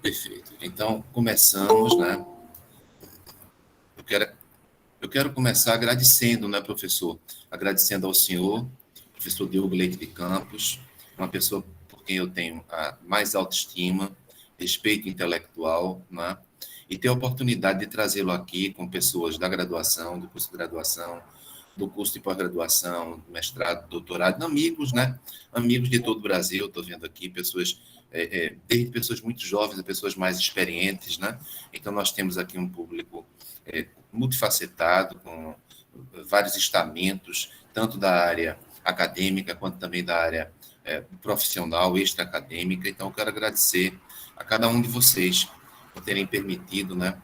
Perfeito. Então, começamos, né? Eu quero, eu quero começar agradecendo, né, professor? Agradecendo ao senhor, professor Diogo Leite de Campos, uma pessoa por quem eu tenho a mais autoestima, respeito intelectual, né? E ter a oportunidade de trazê-lo aqui com pessoas da graduação, do curso de graduação, do curso de pós-graduação, mestrado, doutorado, amigos, né? Amigos de todo o Brasil, estou vendo aqui pessoas, desde pessoas muito jovens a pessoas mais experientes, né? Então, nós temos aqui um público multifacetado, com vários estamentos, tanto da área acadêmica quanto também da área profissional, extra-acadêmica. Então, eu quero agradecer a cada um de vocês por terem permitido, né,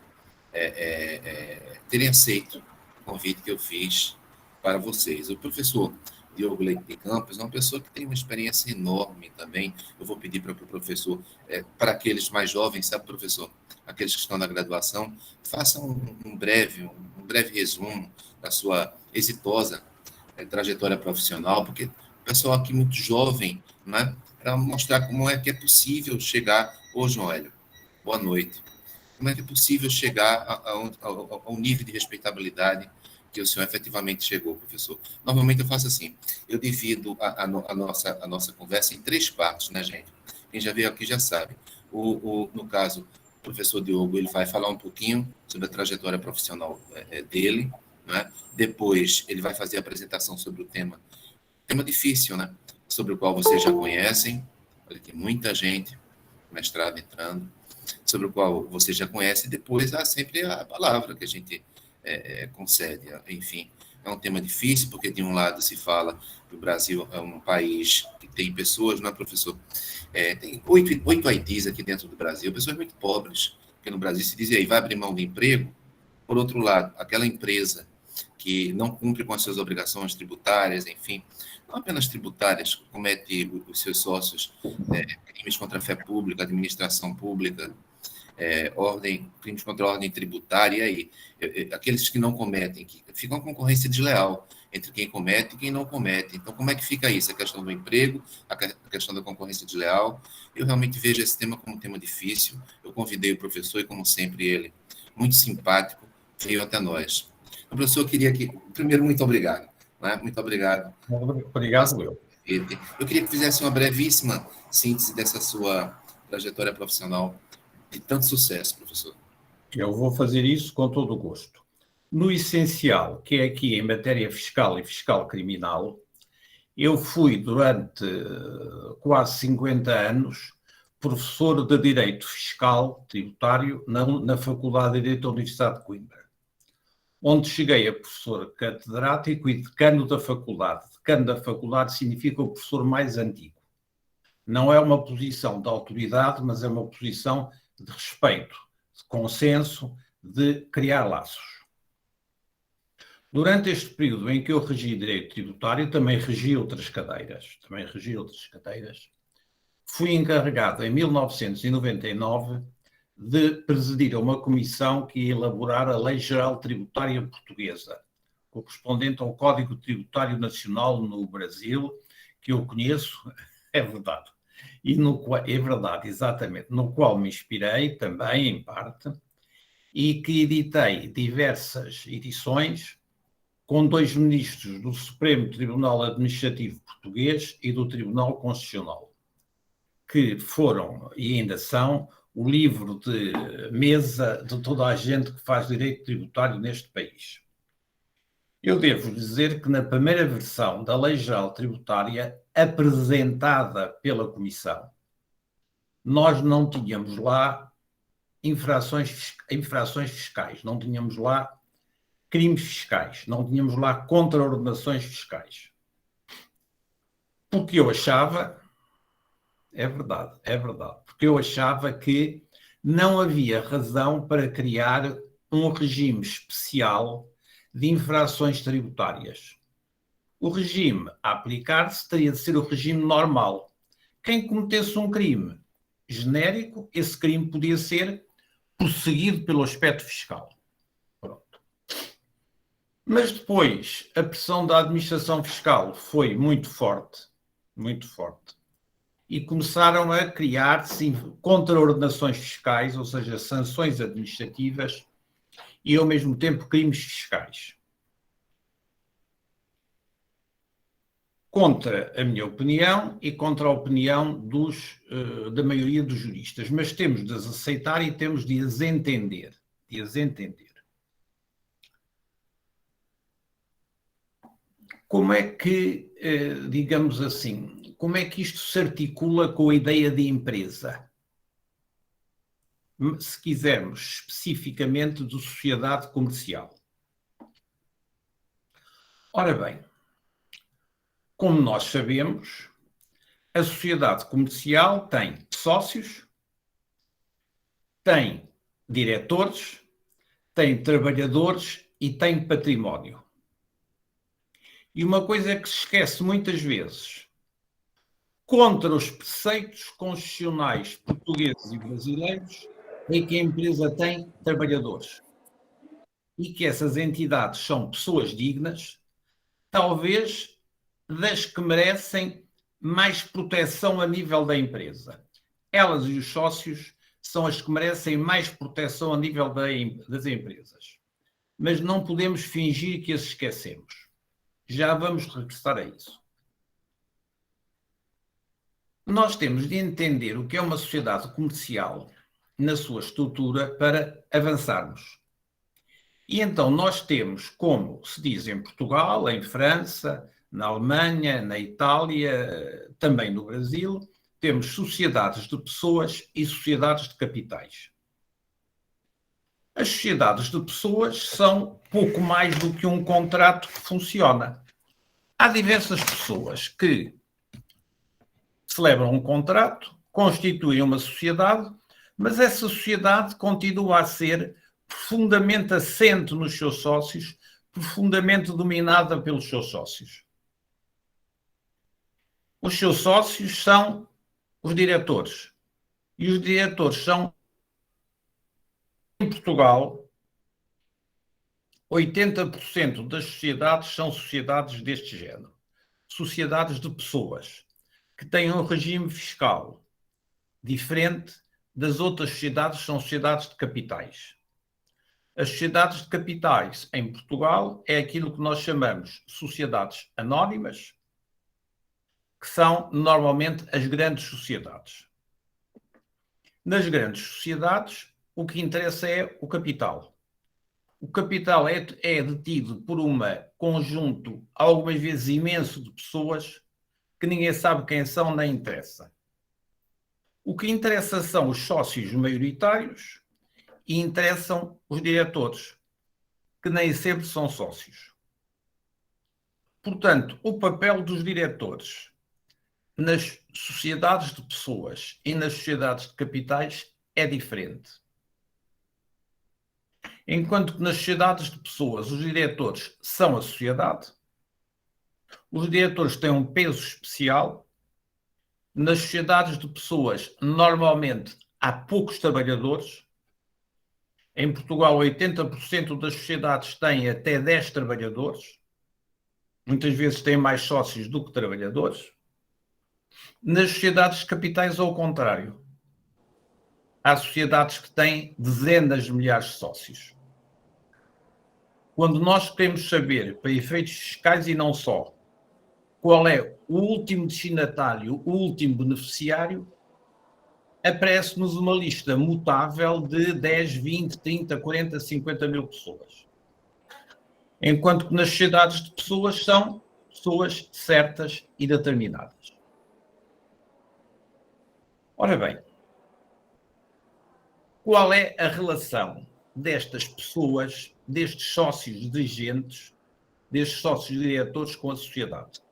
terem aceito o convite que eu fiz para vocês. O professor Diogo Leite de Campos é uma pessoa que tem uma experiência enorme também. Eu vou pedir para o professor, para aqueles mais jovens, sabe, professor? Aqueles que estão na graduação, façam um breve resumo da sua exitosa trajetória profissional, porque o pessoal aqui muito jovem, né, para mostrar como é que é possível chegar. Ô, João Hélio, boa noite. Como é que é possível chegar ao nível de respeitabilidade que o senhor efetivamente chegou, professor? Normalmente eu faço assim, eu divido a nossa conversa em três partes, né, gente? Quem já veio aqui já sabe. No caso, o professor Diogo, ele vai falar um pouquinho sobre a trajetória profissional dele, né? Depois, ele vai fazer a apresentação sobre o tema difícil, né? Sobre o qual vocês já conhecem. Olha, tem muita gente, mestrado entrando, sobre o qual você já conhece, e depois há sempre a palavra que a gente concede. Enfim, é um tema difícil, porque de um lado se fala que o Brasil é um país que tem pessoas, não é, professor? Tem oito IDs aqui dentro do Brasil, pessoas muito pobres, porque no Brasil se diz, e aí, vai abrir mão do emprego? Por outro lado, aquela empresa que não cumpre com as suas obrigações tributárias, enfim, não apenas tributárias, comete os seus sócios crimes contra a fé pública, administração pública, crimes contra a ordem tributária, e aí, aqueles que não cometem, que fica uma concorrência desleal entre quem comete e quem não comete. Então, como é que fica isso? A questão do emprego, a questão da concorrência desleal. Eu realmente vejo esse tema como um tema difícil. Eu convidei o professor e, como sempre, ele, muito simpático, veio até nós. O professor, eu queria que... Primeiro, muito obrigado. Né? Muito obrigado. Obrigado, eu. Eu queria que fizesse uma brevíssima síntese dessa sua trajetória profissional de tanto sucesso, professor. Eu vou fazer isso com todo o gosto. No essencial, que é aqui em matéria fiscal e fiscal criminal, eu fui durante quase 50 anos professor de Direito Fiscal Tributário na Faculdade de Direito da Universidade de Coimbra, onde cheguei a professor catedrático e decano da faculdade. Decano da faculdade significa o professor mais antigo. Não é uma posição de autoridade, mas é uma posição de respeito, de consenso, de criar laços. Durante este período em que eu regi direito tributário, também regi outras cadeiras. Fui encarregado, em 1999, de presidir uma comissão que ia elaborar a Lei Geral Tributária Portuguesa, correspondente ao Código Tributário Nacional no Brasil, que eu conheço, é verdade. É verdade, exatamente, no qual me inspirei também, em parte, e que editei diversas edições com 2 ministros do Supremo Tribunal Administrativo Português e do Tribunal Constitucional, que foram e ainda são o livro de mesa de toda a gente que faz direito tributário neste país. Eu devo dizer que na primeira versão da Lei Geral Tributária, apresentada pela Comissão, nós não tínhamos lá infrações fiscais, não tínhamos lá crimes fiscais, não tínhamos lá contraordenações fiscais. Porque eu achava, é verdade, porque eu achava que não havia razão para criar um regime especial de infrações tributárias. O regime a aplicar-se teria de ser o regime normal. Quem cometesse um crime genérico, esse crime podia ser prosseguido pelo aspecto fiscal. Pronto. Mas depois, a pressão da administração fiscal foi muito forte, e começaram a criar contraordenações fiscais, ou seja, sanções administrativas e, ao mesmo tempo, crimes fiscais. Contra a minha opinião e contra a opinião da maioria dos juristas, mas temos de as aceitar e temos de as entender. Como é que, digamos assim, como é que isto se articula com a ideia de empresa? Se quisermos especificamente de sociedade comercial. Ora bem, como nós sabemos, a sociedade comercial tem sócios, tem diretores, tem trabalhadores e tem património. E uma coisa que se esquece muitas vezes, contra os preceitos constitucionais portugueses e brasileiros, é que a empresa tem trabalhadores. E que essas entidades são pessoas dignas, talvez das que merecem mais proteção a nível da empresa. Elas e os sócios são as que merecem mais proteção a nível das empresas. Mas não podemos fingir que as esquecemos. Já vamos regressar a isso. Nós temos de entender o que é uma sociedade comercial na sua estrutura para avançarmos. E então nós temos, como se diz em Portugal, em França, na Alemanha, na Itália, também no Brasil, temos sociedades de pessoas e sociedades de capitais. As sociedades de pessoas são pouco mais do que um contrato que funciona. Há diversas pessoas que celebram um contrato, constituem uma sociedade, mas essa sociedade continua a ser profundamente assente nos seus sócios, profundamente dominada pelos seus sócios. Os seus sócios são os diretores. E os diretores são, em Portugal, 80% das sociedades são sociedades deste género. Sociedades de pessoas que têm um regime fiscal diferente das outras sociedades, são sociedades de capitais. As sociedades de capitais em Portugal é aquilo que nós chamamos sociedades anónimas, que são normalmente as grandes sociedades. Nas grandes sociedades, o que interessa é o capital. O capital é detido por um conjunto, algumas vezes imenso, de pessoas que ninguém sabe quem são, nem interessa. O que interessa são os sócios maioritários e interessam os diretores, que nem sempre são sócios. Portanto, o papel dos diretores nas sociedades de pessoas e nas sociedades de capitais é diferente. Enquanto que nas sociedades de pessoas os diretores são a sociedade, os diretores têm um peso especial. Nas sociedades de pessoas, normalmente, há poucos trabalhadores. Em Portugal, 80% das sociedades têm até 10 trabalhadores. Muitas vezes têm mais sócios do que trabalhadores. Nas sociedades de capitais, ao contrário. Há sociedades que têm dezenas de milhares de sócios. Quando nós queremos saber, para efeitos fiscais e não só, qual é o último destinatário, o último beneficiário, aparece-nos uma lista mutável de 10, 20, 30, 40, 50 mil pessoas. Enquanto que nas sociedades de pessoas são pessoas certas e determinadas. Ora bem, qual é a relação destas pessoas, destes sócios dirigentes, destes sócios diretores com a sociedade?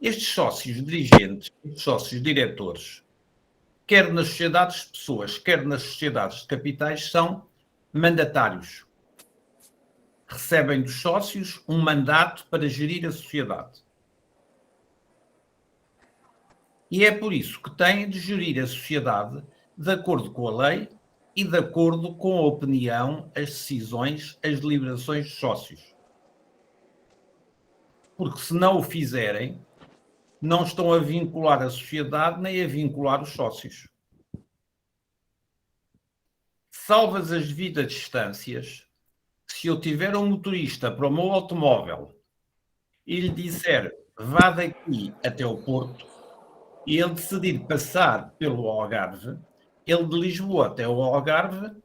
Estes sócios dirigentes, estes sócios diretores, quer nas sociedades de pessoas, quer nas sociedades de capitais, são mandatários. Recebem dos sócios um mandato para gerir a sociedade. E é por isso que têm de gerir a sociedade de acordo com a lei e de acordo com a opinião, as decisões, as deliberações dos sócios. Porque se não o fizerem, não estão a vincular a sociedade nem a vincular os sócios. Salvas as devidas distâncias, se eu tiver um motorista para o meu automóvel e lhe disser vá daqui até o Porto, e ele decidir passar pelo Algarve, ele de Lisboa até o Algarve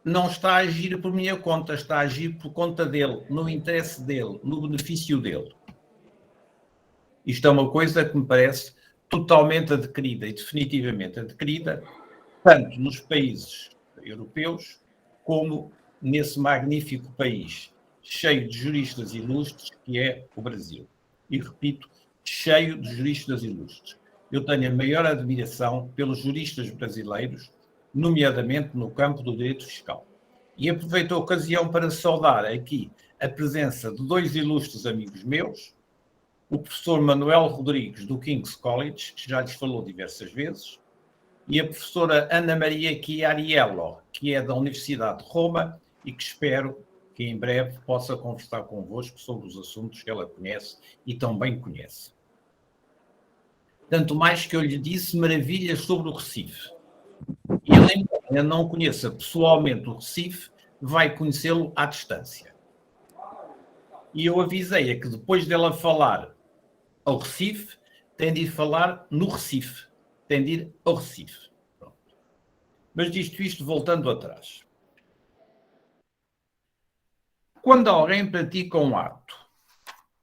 não está a agir por minha conta, está a agir por conta dele, no interesse dele, no benefício dele. Isto é uma coisa que me parece totalmente adquirida e definitivamente adquirida, tanto nos países europeus como nesse magnífico país cheio de juristas ilustres que é o Brasil. E repito, cheio de juristas ilustres. Eu tenho a maior admiração pelos juristas brasileiros, nomeadamente no campo do direito fiscal. E aproveito a ocasião para saudar aqui a presença de dois ilustres amigos meus, o professor Manuel Rodrigues, do King's College, que já lhes falou diversas vezes, e a professora Ana Maria Chiariello, que é da Universidade de Roma e que espero que em breve possa conversar convosco sobre os assuntos que ela conhece e tão bem conhece. Tanto mais que eu lhe disse maravilhas sobre o Recife. E ele ainda não conheça pessoalmente o Recife, vai conhecê-lo à distância. E eu avisei-a que depois dela falar ao Recife, tem de ir falar no Recife. Tem de ir ao Recife. Pronto. Mas disto isto, voltando atrás. Quando alguém pratica um ato,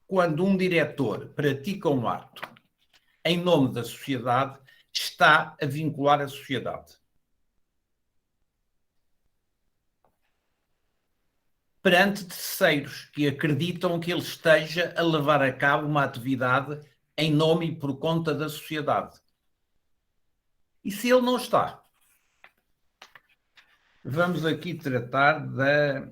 quando um diretor pratica um ato em nome da sociedade, está a vincular a sociedade. Perante terceiros que acreditam que ele esteja a levar a cabo uma atividade em nome e por conta da sociedade. E se ele não está? Vamos aqui tratar da...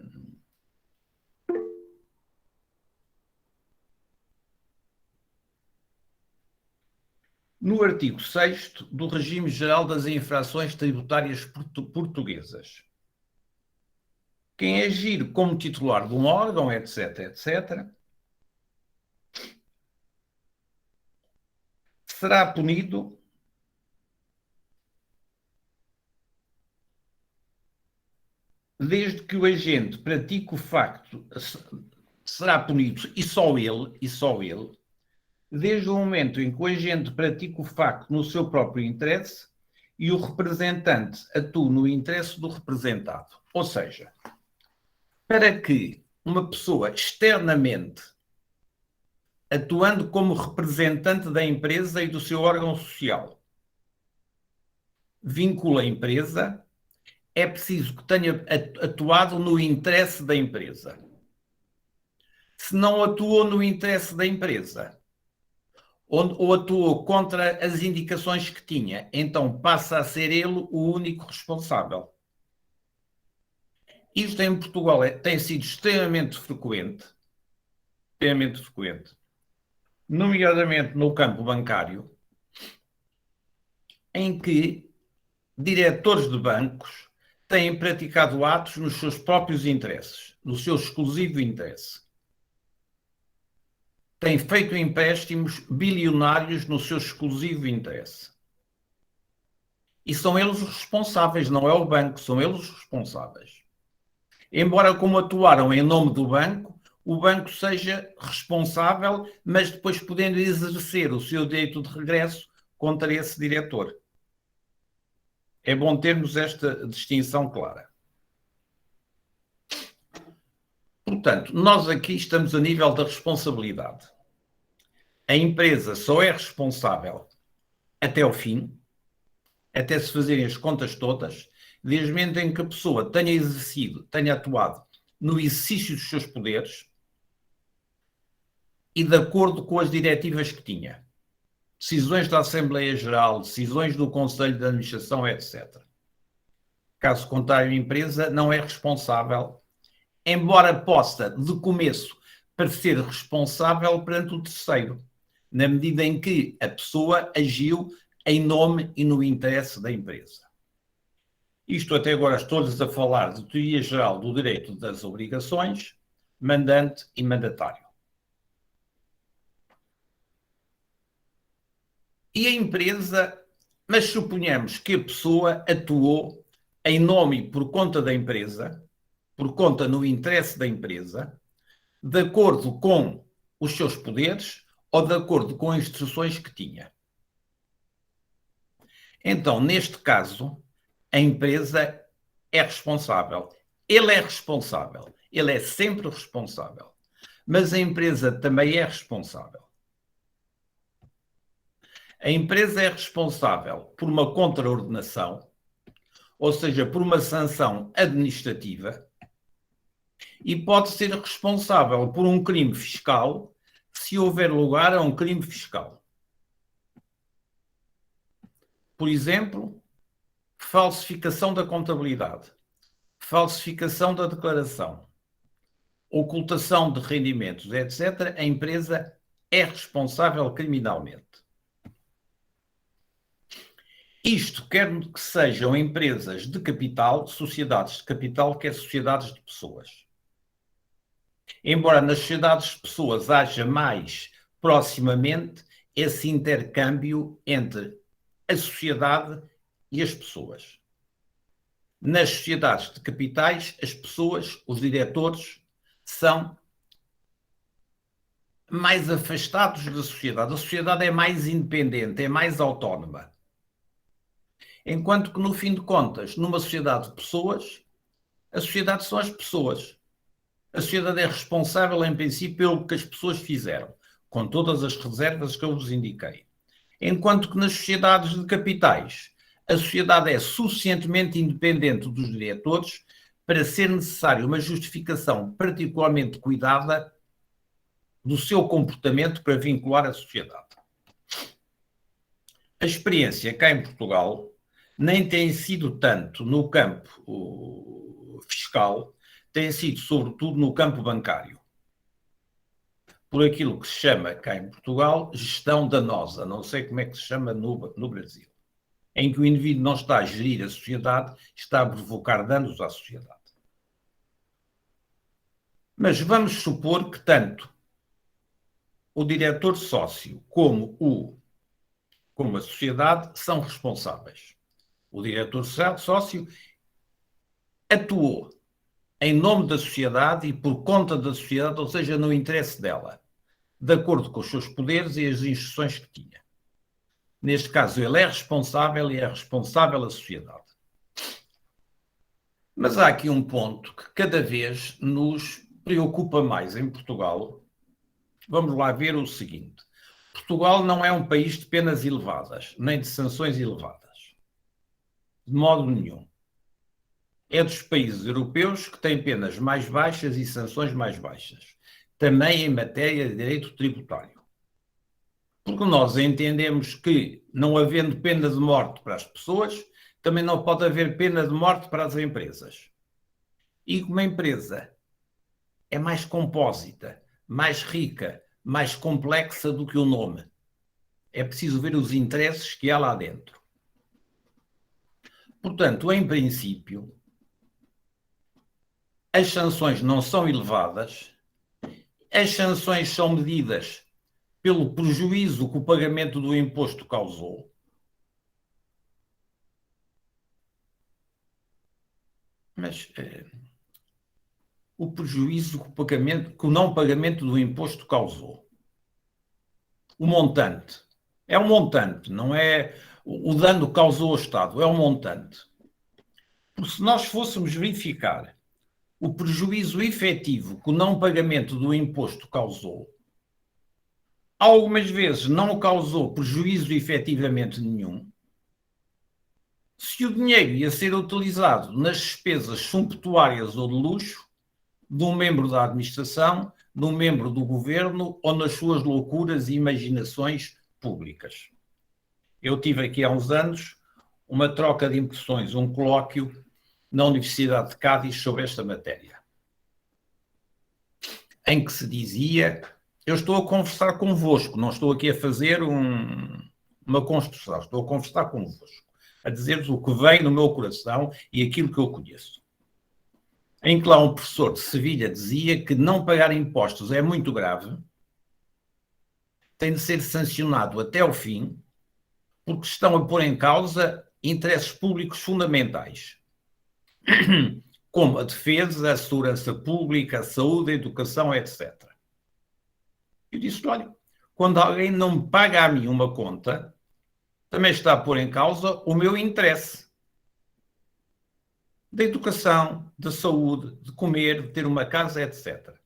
No artigo 6º do Regime Geral das Infrações Tributárias Portuguesas. Quem agir como titular de um órgão, etc., etc., será punido desde que o agente pratique o facto, será punido, e só ele, desde o momento em que o agente pratica o facto no seu próprio interesse e o representante atua no interesse do representado. Ou seja, para que uma pessoa externamente, atuando como representante da empresa e do seu órgão social, vincule a empresa, é preciso que tenha atuado no interesse da empresa. Se não atuou no interesse da empresa, ou atuou contra as indicações que tinha, então passa a ser ele o único responsável. Isto em Portugal tem sido extremamente frequente, nomeadamente no campo bancário, em que diretores de bancos têm praticado atos nos seus próprios interesses, no seu exclusivo interesse. Têm feito empréstimos bilionários no seu exclusivo interesse. E são eles os responsáveis, não é o banco, são eles os responsáveis. Embora, como atuaram em nome do banco, o banco seja responsável, mas depois podendo exercer o seu direito de regresso contra esse diretor. É bom termos esta distinção clara. Portanto, nós aqui estamos a nível da responsabilidade. A empresa só é responsável até ao fim, até se fazerem as contas todas, desde o momento em que a pessoa tenha atuado no exercício dos seus poderes e de acordo com as diretivas que tinha. Decisões da Assembleia Geral, decisões do Conselho de Administração, etc. Caso contrário, a empresa não é responsável, embora possa, de começo, parecer responsável perante o terceiro, na medida em que a pessoa agiu em nome e no interesse da empresa. Isto até agora estou-lhes a falar de teoria geral do direito das obrigações, mandante e mandatário. E a empresa, mas suponhamos que a pessoa atuou em nome e por conta da empresa, por conta no interesse da empresa, de acordo com os seus poderes ou de acordo com as instruções que tinha. Então, neste caso, a empresa é responsável. Ele é responsável. Ele é sempre responsável. Mas a empresa também é responsável. A empresa é responsável por uma contraordenação, ou seja, por uma sanção administrativa, e pode ser responsável por um crime fiscal se houver lugar a um crime fiscal. Por exemplo, falsificação da contabilidade, falsificação da declaração, ocultação de rendimentos, etc., a empresa é responsável criminalmente. Isto quer que sejam empresas de capital, sociedades de capital, quer sociedades de pessoas. Embora nas sociedades de pessoas haja mais proximamente esse intercâmbio entre a sociedade e as pessoas. Nas sociedades de capitais, as pessoas, os diretores, são mais afastados da sociedade. A sociedade é mais independente, é mais autónoma. Enquanto que, no fim de contas, numa sociedade de pessoas, a sociedade são as pessoas. A sociedade é responsável, em princípio, pelo que as pessoas fizeram, com todas as reservas que eu vos indiquei. Enquanto que nas sociedades de capitais, a sociedade é suficientemente independente dos diretores para ser necessária uma justificação particularmente cuidada do seu comportamento para vincular a sociedade. A experiência cá em Portugal nem tem sido tanto no campo fiscal, tem sido sobretudo no campo bancário. Por aquilo que se chama cá em Portugal gestão danosa, não sei como é que se chama no Brasil, em que o indivíduo não está a gerir a sociedade, está a provocar danos à sociedade. Mas vamos supor que tanto o diretor sócio como a sociedade são responsáveis. O diretor sócio atuou em nome da sociedade e por conta da sociedade, ou seja, no interesse dela, de acordo com os seus poderes e as instruções que tinha. Neste caso, ele é responsável e é responsável a sociedade. Mas há aqui um ponto que cada vez nos preocupa mais em Portugal. Vamos lá ver o seguinte. Portugal não é um país de penas elevadas, nem de sanções elevadas. De modo nenhum. É dos países europeus que têm penas mais baixas e sanções mais baixas. Também em matéria de direito tributário. Porque nós entendemos que, não havendo pena de morte para as pessoas, também não pode haver pena de morte para as empresas. E como a empresa é mais compósita, mais rica, mais complexa do que o nome, é preciso ver os interesses que há lá dentro. Portanto, em princípio, as sanções não são elevadas, as sanções são medidas pelo prejuízo que o pagamento do imposto causou. Mas o prejuízo que o não pagamento do imposto causou. O montante. É um montante, não é o dano que causou ao Estado, é um montante. Porque se nós fôssemos verificar o prejuízo efetivo que o não pagamento do imposto causou, algumas vezes não causou prejuízo efetivamente nenhum. Se o dinheiro ia ser utilizado nas despesas sumptuárias ou de luxo de um membro da administração, de um membro do governo ou nas suas loucuras e imaginações públicas. Eu tive aqui há uns anos uma troca de impressões, um colóquio na Universidade de Cádiz sobre esta matéria, em que se dizia: eu estou a conversar convosco, não estou aqui a fazer uma construção, estou a conversar convosco, a dizer-vos o que vem no meu coração e aquilo que eu conheço. Em que lá um professor de Sevilha dizia que não pagar impostos é muito grave, tem de ser sancionado até ao fim, porque estão a pôr em causa interesses públicos fundamentais, como a defesa, a segurança pública, a saúde, a educação, etc. Eu disse, olha, quando alguém não me paga a mim uma conta, também está a pôr em causa o meu interesse da educação, da saúde, de comer, de ter uma casa, etc.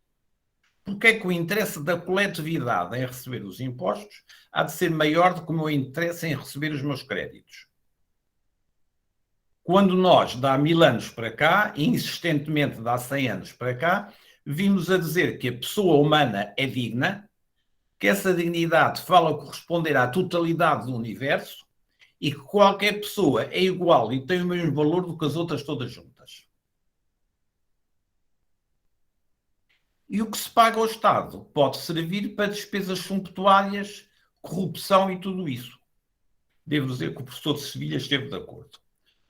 Porque é que o interesse da coletividade em receber os impostos há de ser maior do que o meu interesse em receber os meus créditos? Quando nós, de há 1000 anos para cá, e insistentemente de há 100 anos para cá, vimos a dizer que a pessoa humana é digna, que essa dignidade fala corresponder à totalidade do universo e que qualquer pessoa é igual e tem o mesmo valor do que as outras todas juntas. E o que se paga ao Estado pode servir para despesas sumptuárias, corrupção e tudo isso. Devo dizer que o professor de Sevilha esteve de acordo.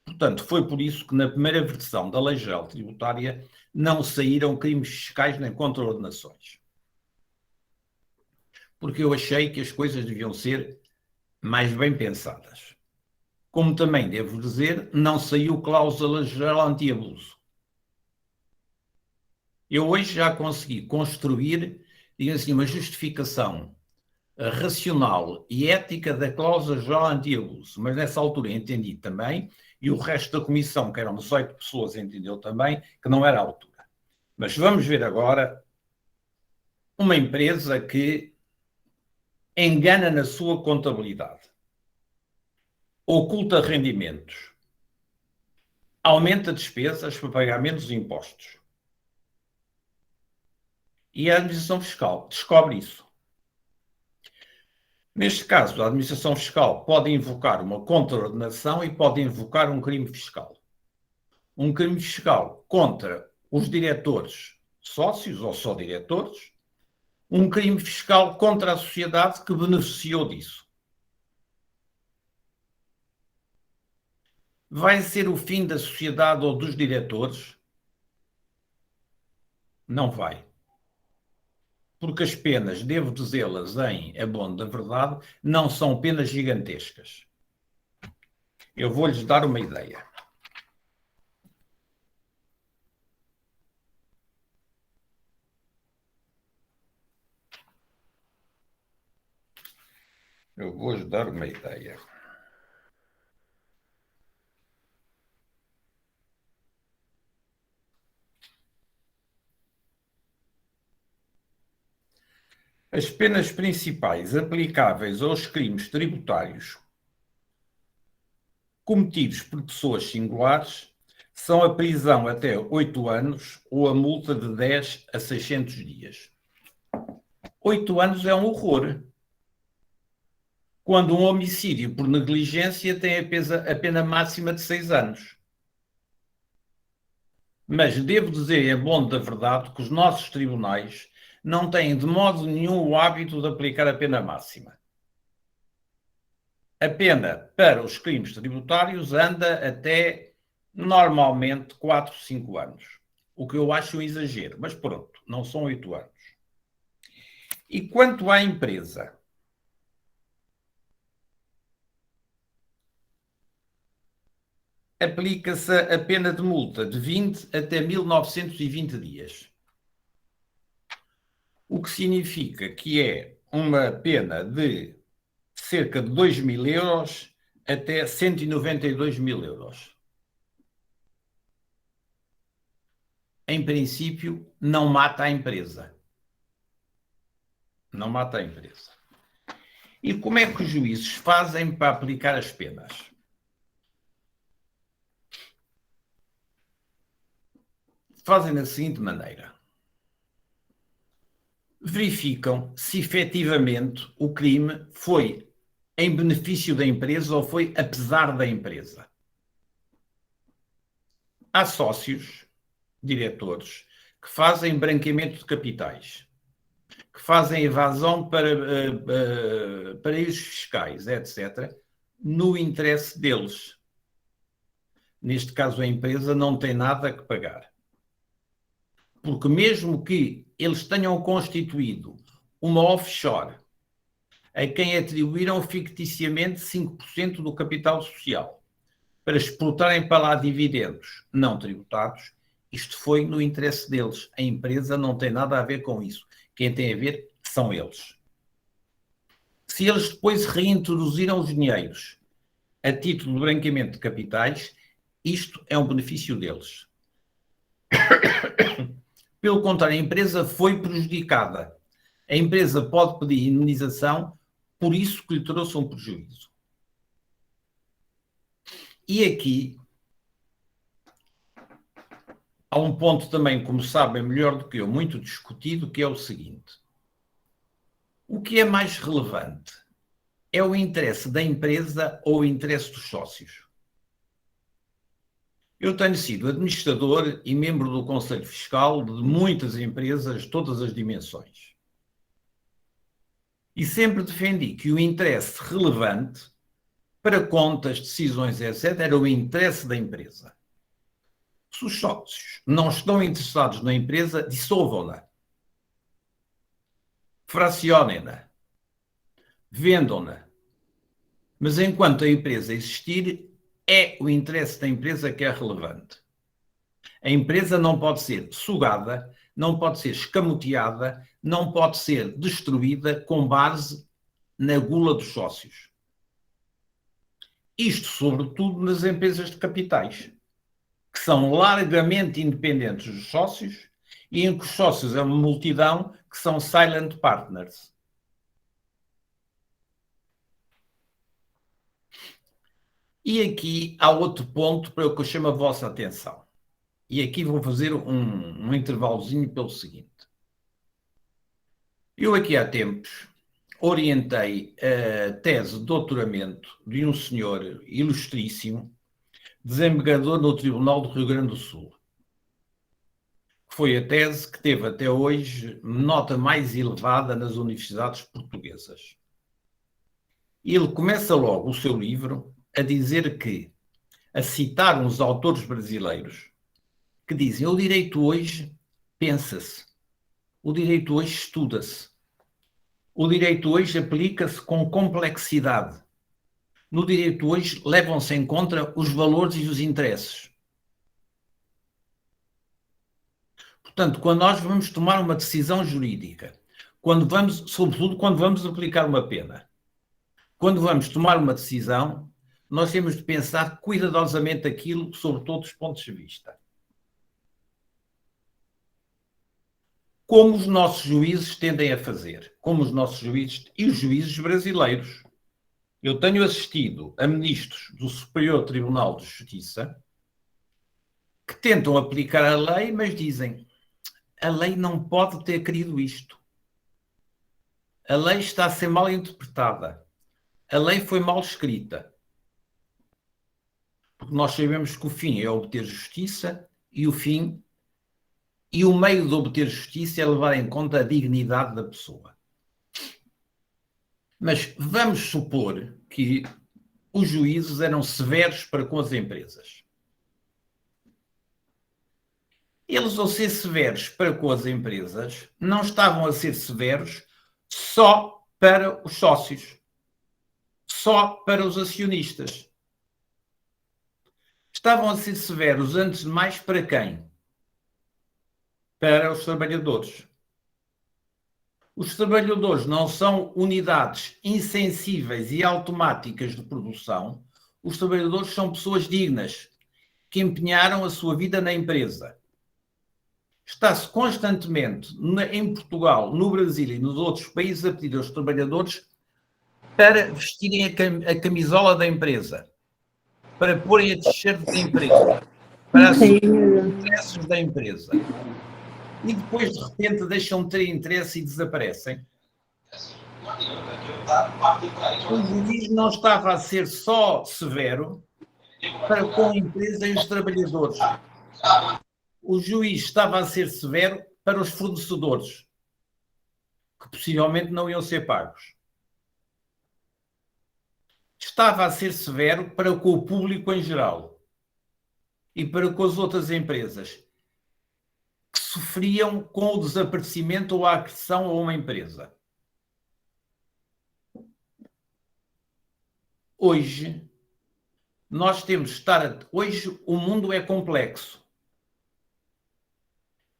Portanto, foi por isso que na primeira versão da Lei Geral Tributária não saíram crimes fiscais nem contraordenações. Porque eu achei que as coisas deviam ser mais bem pensadas. Como também devo dizer, não saiu cláusula geral anti-abuso. Eu hoje já consegui construir, digamos assim, uma justificação racional e ética da cláusula geral anti-abuso, mas nessa altura entendi também, e o resto da comissão, que eram 18 pessoas, entendeu também, que não era a altura. Mas vamos ver agora uma empresa que engana na sua contabilidade, oculta rendimentos, aumenta despesas para pagar menos impostos. E a administração fiscal descobre isso. Neste caso, a administração fiscal pode invocar uma contraordenação e pode invocar um crime fiscal. Um crime fiscal contra os diretores sócios ou só diretores, um crime fiscal contra a sociedade que beneficiou disso. Vai ser o fim da sociedade ou dos diretores? Não vai. Porque as penas, devo dizê-las em abono da verdade, não são penas gigantescas. Eu vou-lhes dar uma ideia. As penas principais aplicáveis aos crimes tributários cometidos por pessoas singulares são a prisão até 8 anos ou a multa de 10 a 600 dias. 8 anos é um horror. Quando um homicídio por negligência tem a pena máxima de 6 anos. Mas devo dizer, é bom da verdade, que os nossos tribunais não têm de modo nenhum o hábito de aplicar a pena máxima. A pena para os crimes tributários anda até, normalmente, 4, 5 anos. O que eu acho um exagero, mas pronto, não são 8 anos. E quanto à empresa, aplica-se a pena de multa de 20 até 1920 dias. O que significa que é uma pena de cerca de 2.000 euros até 192.000 euros. Em princípio, não mata a empresa. Não mata a empresa. E como é que os juízes fazem para aplicar as penas? Fazem da seguinte maneira. Verificam se efetivamente o crime foi em benefício da empresa ou foi apesar da empresa. Há sócios, diretores, que fazem branqueamento de capitais, que fazem evasão para paraísos fiscais, etc., no interesse deles. Neste caso, a empresa não tem nada que pagar. Porque mesmo que eles tenham constituído uma offshore a quem atribuíram ficticiamente 5% do capital social para exportarem para lá dividendos não tributados. Isto foi no interesse deles. A empresa não tem nada a ver com isso. Quem tem a ver são eles. Se eles depois reintroduziram os dinheiros a título de branqueamento de capitais, isto é um benefício deles. Pelo contrário, a empresa foi prejudicada. A empresa pode pedir indemnização por isso que lhe trouxe um prejuízo. E aqui há um ponto também, como sabem melhor do que eu, muito discutido, que é o seguinte. O que é mais relevante? É o interesse da empresa ou o interesse dos sócios? Eu tenho sido administrador e membro do Conselho Fiscal de muitas empresas, de todas as dimensões. E sempre defendi que o interesse relevante para contas, decisões, etc., era o interesse da empresa. Se os sócios não estão interessados na empresa, dissolvam-na. Fracionem-na. Vendam-na. Mas enquanto a empresa existir, é o interesse da empresa que é relevante. A empresa não pode ser sugada, não pode ser escamoteada, não pode ser destruída com base na gula dos sócios. Isto, sobretudo, nas empresas de capitais, que são largamente independentes dos sócios e em que os sócios é uma multidão que são silent partners. E aqui há outro ponto para o que eu chamo a vossa atenção. E aqui vou fazer um intervalozinho pelo seguinte. Eu aqui há tempos orientei a tese de doutoramento de um senhor ilustríssimo, desembargador no Tribunal do Rio Grande do Sul. Foi a tese que teve até hoje nota mais elevada nas universidades portuguesas. E ele começa logo o seu livro a dizer que, a citar uns autores brasileiros, que dizem, o direito hoje pensa-se, o direito hoje estuda-se, o direito hoje aplica-se com complexidade. No direito hoje levam-se em conta os valores e os interesses. Portanto, quando nós vamos tomar uma decisão jurídica, sobretudo quando vamos aplicar uma pena, quando vamos tomar uma decisão, nós temos de pensar cuidadosamente aquilo sob todos os pontos de vista. Como os nossos juízes tendem a fazer, como os nossos juízes e os juízes brasileiros. Eu tenho assistido a ministros do Superior Tribunal de Justiça que tentam aplicar a lei, mas dizem a lei não pode ter querido isto. A lei está a ser mal interpretada. A lei foi mal escrita. Porque nós sabemos que o fim é obter justiça e o meio de obter justiça é levar em conta a dignidade da pessoa. Mas vamos supor que os juízes eram severos para com as empresas. Eles, ao ser severos para com as empresas, não estavam a ser severos só para os sócios, só para os acionistas. Estavam a ser severos, antes de mais, para quem? Para os trabalhadores. Os trabalhadores não são unidades insensíveis e automáticas de produção. Os trabalhadores são pessoas dignas, que empenharam a sua vida na empresa. Está-se constantemente, em Portugal, no Brasil e nos outros países, a pedir aos trabalhadores para vestirem a camisola da empresa, para porem a t-shirt da empresa, para assumir os interesses da empresa. E depois, de repente, deixam de ter interesse e desaparecem. O juiz não estava a ser só severo para com a empresa e os trabalhadores. O juiz estava a ser severo para os fornecedores, que possivelmente não iam ser pagos. Estava a ser severo para com o público em geral e para com as outras empresas que sofriam com o desaparecimento ou a agressão a uma empresa. hoje nós temos de estar... Hoje o mundo é complexo.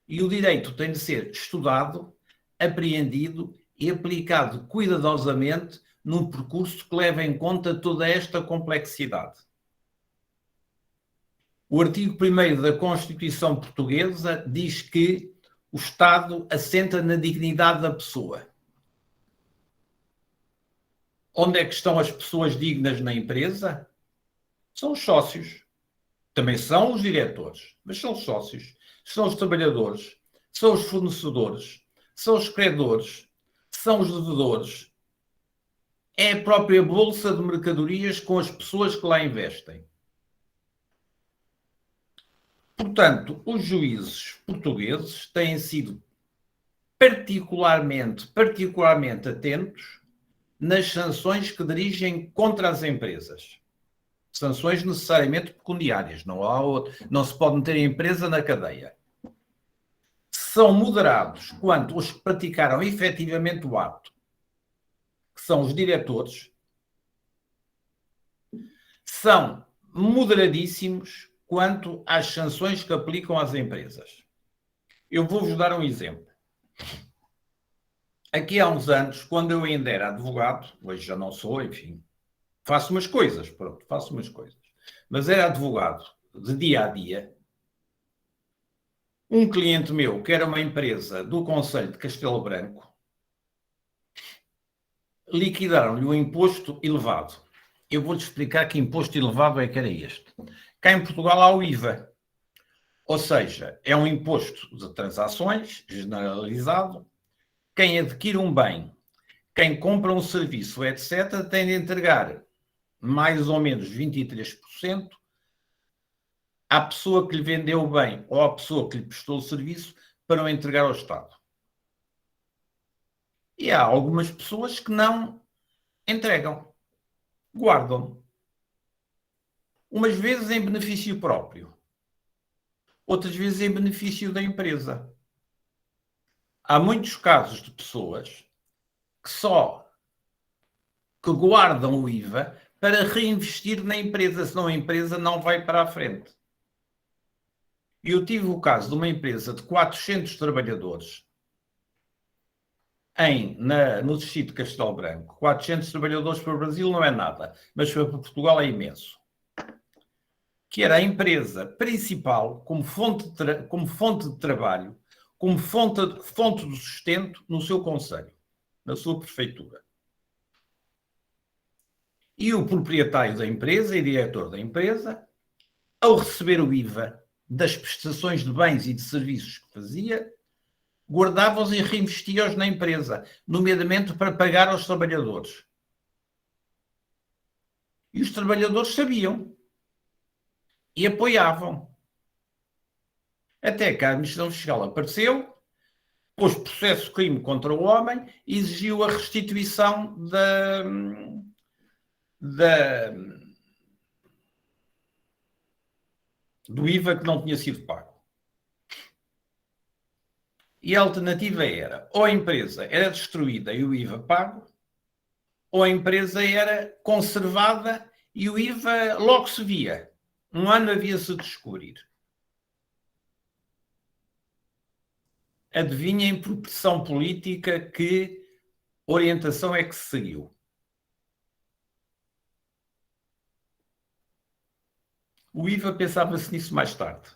E o direito tem de ser estudado, apreendido e aplicado cuidadosamente num percurso que leve em conta toda esta complexidade. O artigo 1º da Constituição Portuguesa diz que o Estado assenta na dignidade da pessoa. Onde é que estão as pessoas dignas na empresa? São os sócios. Também são os diretores, mas são os sócios. São os trabalhadores, são os fornecedores, são os credores, são os devedores. É a própria bolsa de mercadorias com as pessoas que lá investem. Portanto, os juízes portugueses têm sido particularmente atentos nas sanções que dirigem contra as empresas. Sanções necessariamente pecuniárias, não se pode meter a empresa na cadeia. São moderados quanto os que praticaram efetivamente o ato, que são os diretores, são moderadíssimos quanto às sanções que aplicam às empresas. Eu vou-vos dar um exemplo. Aqui há uns anos, quando eu ainda era advogado, hoje já não sou, enfim, faço umas coisas, mas era advogado de dia a dia. Um cliente meu, que era uma empresa do Conselho de Castelo Branco, liquidaram-lhe um imposto elevado. Eu vou-te explicar que imposto elevado é que era este. Cá em Portugal há o IVA, ou seja, é um imposto de transações generalizado. Quem adquire um bem, quem compra um serviço, etc., tem de entregar mais ou menos 23% à pessoa que lhe vendeu o bem ou à pessoa que lhe prestou o serviço para o entregar ao Estado. E há algumas pessoas que não entregam, guardam. Umas vezes em benefício próprio, outras vezes em benefício da empresa. Há muitos casos de pessoas que guardam o IVA para reinvestir na empresa, senão a empresa não vai para a frente. Eu tive o caso de uma empresa de 400 trabalhadores no distrito de Castelo Branco. 400 trabalhadores para o Brasil não é nada, mas para Portugal é imenso. Que era a empresa principal como fonte de trabalho, como fonte de sustento no seu concelho, na sua prefeitura. E o proprietário da empresa e diretor da empresa, ao receber o IVA das prestações de bens e de serviços que fazia, guardava-os e reinvestia-os na empresa, nomeadamente para pagar aos trabalhadores. E os trabalhadores sabiam e apoiavam. Até que a Administração Fiscal apareceu, pôs processo de crime contra o homem e exigiu a restituição do IVA que não tinha sido pago. E a alternativa era, ou a empresa era destruída e o IVA pago, ou a empresa era conservada e o IVA logo se via. Um ano havia-se de descobrir. Adivinhem por pressão política que orientação é que se seguiu. O IVA pensava-se nisso mais tarde,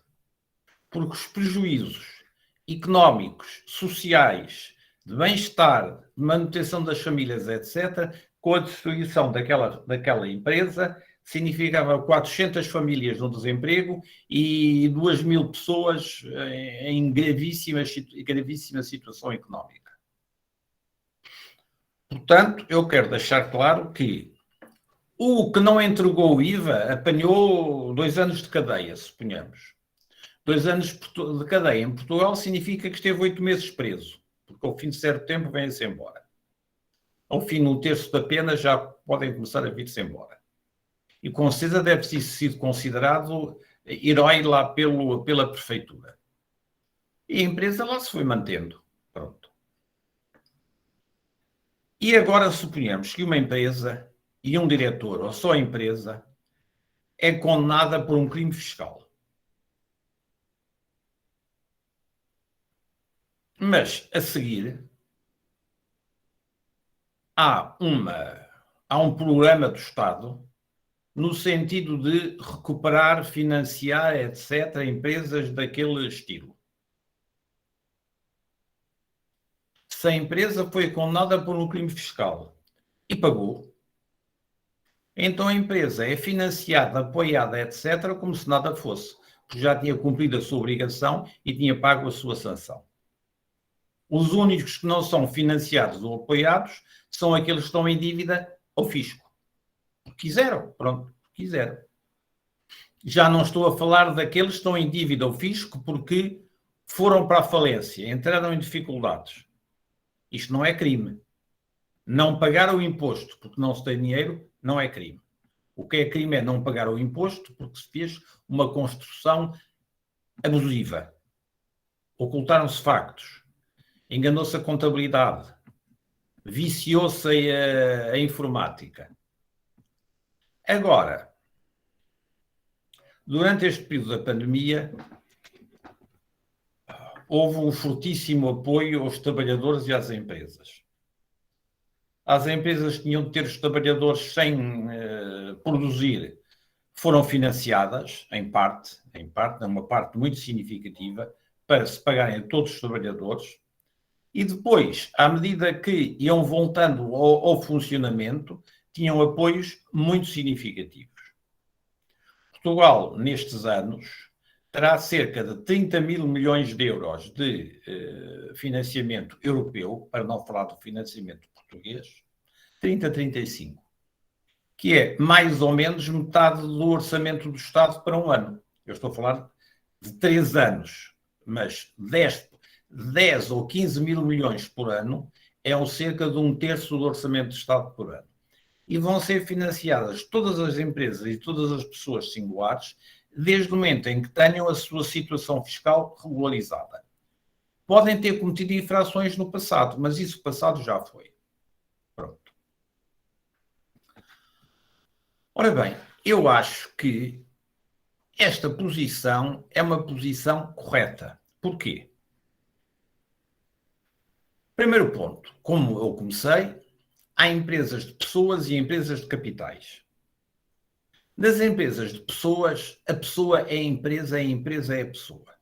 porque os prejuízos económicos, sociais, de bem-estar, de manutenção das famílias, etc., com a destruição daquela empresa, significava 400 famílias no desemprego e 2.000 pessoas em gravíssima situação económica. Portanto, eu quero deixar claro que o que não entregou o IVA apanhou 2 anos de cadeia, suponhamos. 2 anos de cadeia em Portugal significa que esteve 8 meses preso, porque ao fim de certo tempo vem-se embora. Ao fim de 1/3 da pena já podem começar a vir-se embora. E com certeza deve ter sido considerado herói lá pela prefeitura. E a empresa lá se foi mantendo. Pronto. E agora suponhamos que uma empresa e um diretor ou só a empresa é condenada por um crime fiscal. Mas, a seguir, há um programa do Estado no sentido de recuperar, financiar, etc., empresas daquele estilo. Se a empresa foi condenada por um crime fiscal e pagou, então a empresa é financiada, apoiada, etc., como se nada fosse, porque já tinha cumprido a sua obrigação e tinha pago a sua sanção. Os únicos que não são financiados ou apoiados são aqueles que estão em dívida ao fisco. Quiseram, pronto, quiseram. Já não estou a falar daqueles que estão em dívida ao fisco porque foram para a falência, entraram em dificuldades. Isto não é crime. Não pagar o imposto porque não se tem dinheiro não é crime. O que é crime é não pagar o imposto porque se fez uma construção abusiva. Ocultaram-se factos. Enganou-se a contabilidade. Viciou-se a informática. Agora, durante este período da pandemia, houve um fortíssimo apoio aos trabalhadores e às empresas. As empresas que tinham de ter os trabalhadores sem produzir foram financiadas, em parte, uma parte muito significativa, para se pagarem a todos os trabalhadores. E depois, à medida que iam voltando ao funcionamento, tinham apoios muito significativos. Portugal, nestes anos, terá cerca de 30 mil milhões de euros de financiamento europeu, para não falar do financiamento português, 35, que é mais ou menos metade do orçamento do Estado para um ano. Eu estou a falar de 3 anos, mas 10 ou 15 mil milhões por ano é cerca de 1/3 do orçamento do Estado por ano. E vão ser financiadas todas as empresas e todas as pessoas singulares desde o momento em que tenham a sua situação fiscal regularizada. Podem ter cometido infrações no passado, mas isso passado já foi. Pronto. Ora bem, eu acho que esta posição é uma posição correta. Porquê? Primeiro ponto, como eu comecei, há empresas de pessoas e empresas de capitais. Nas empresas de pessoas, a pessoa é a empresa é a pessoa.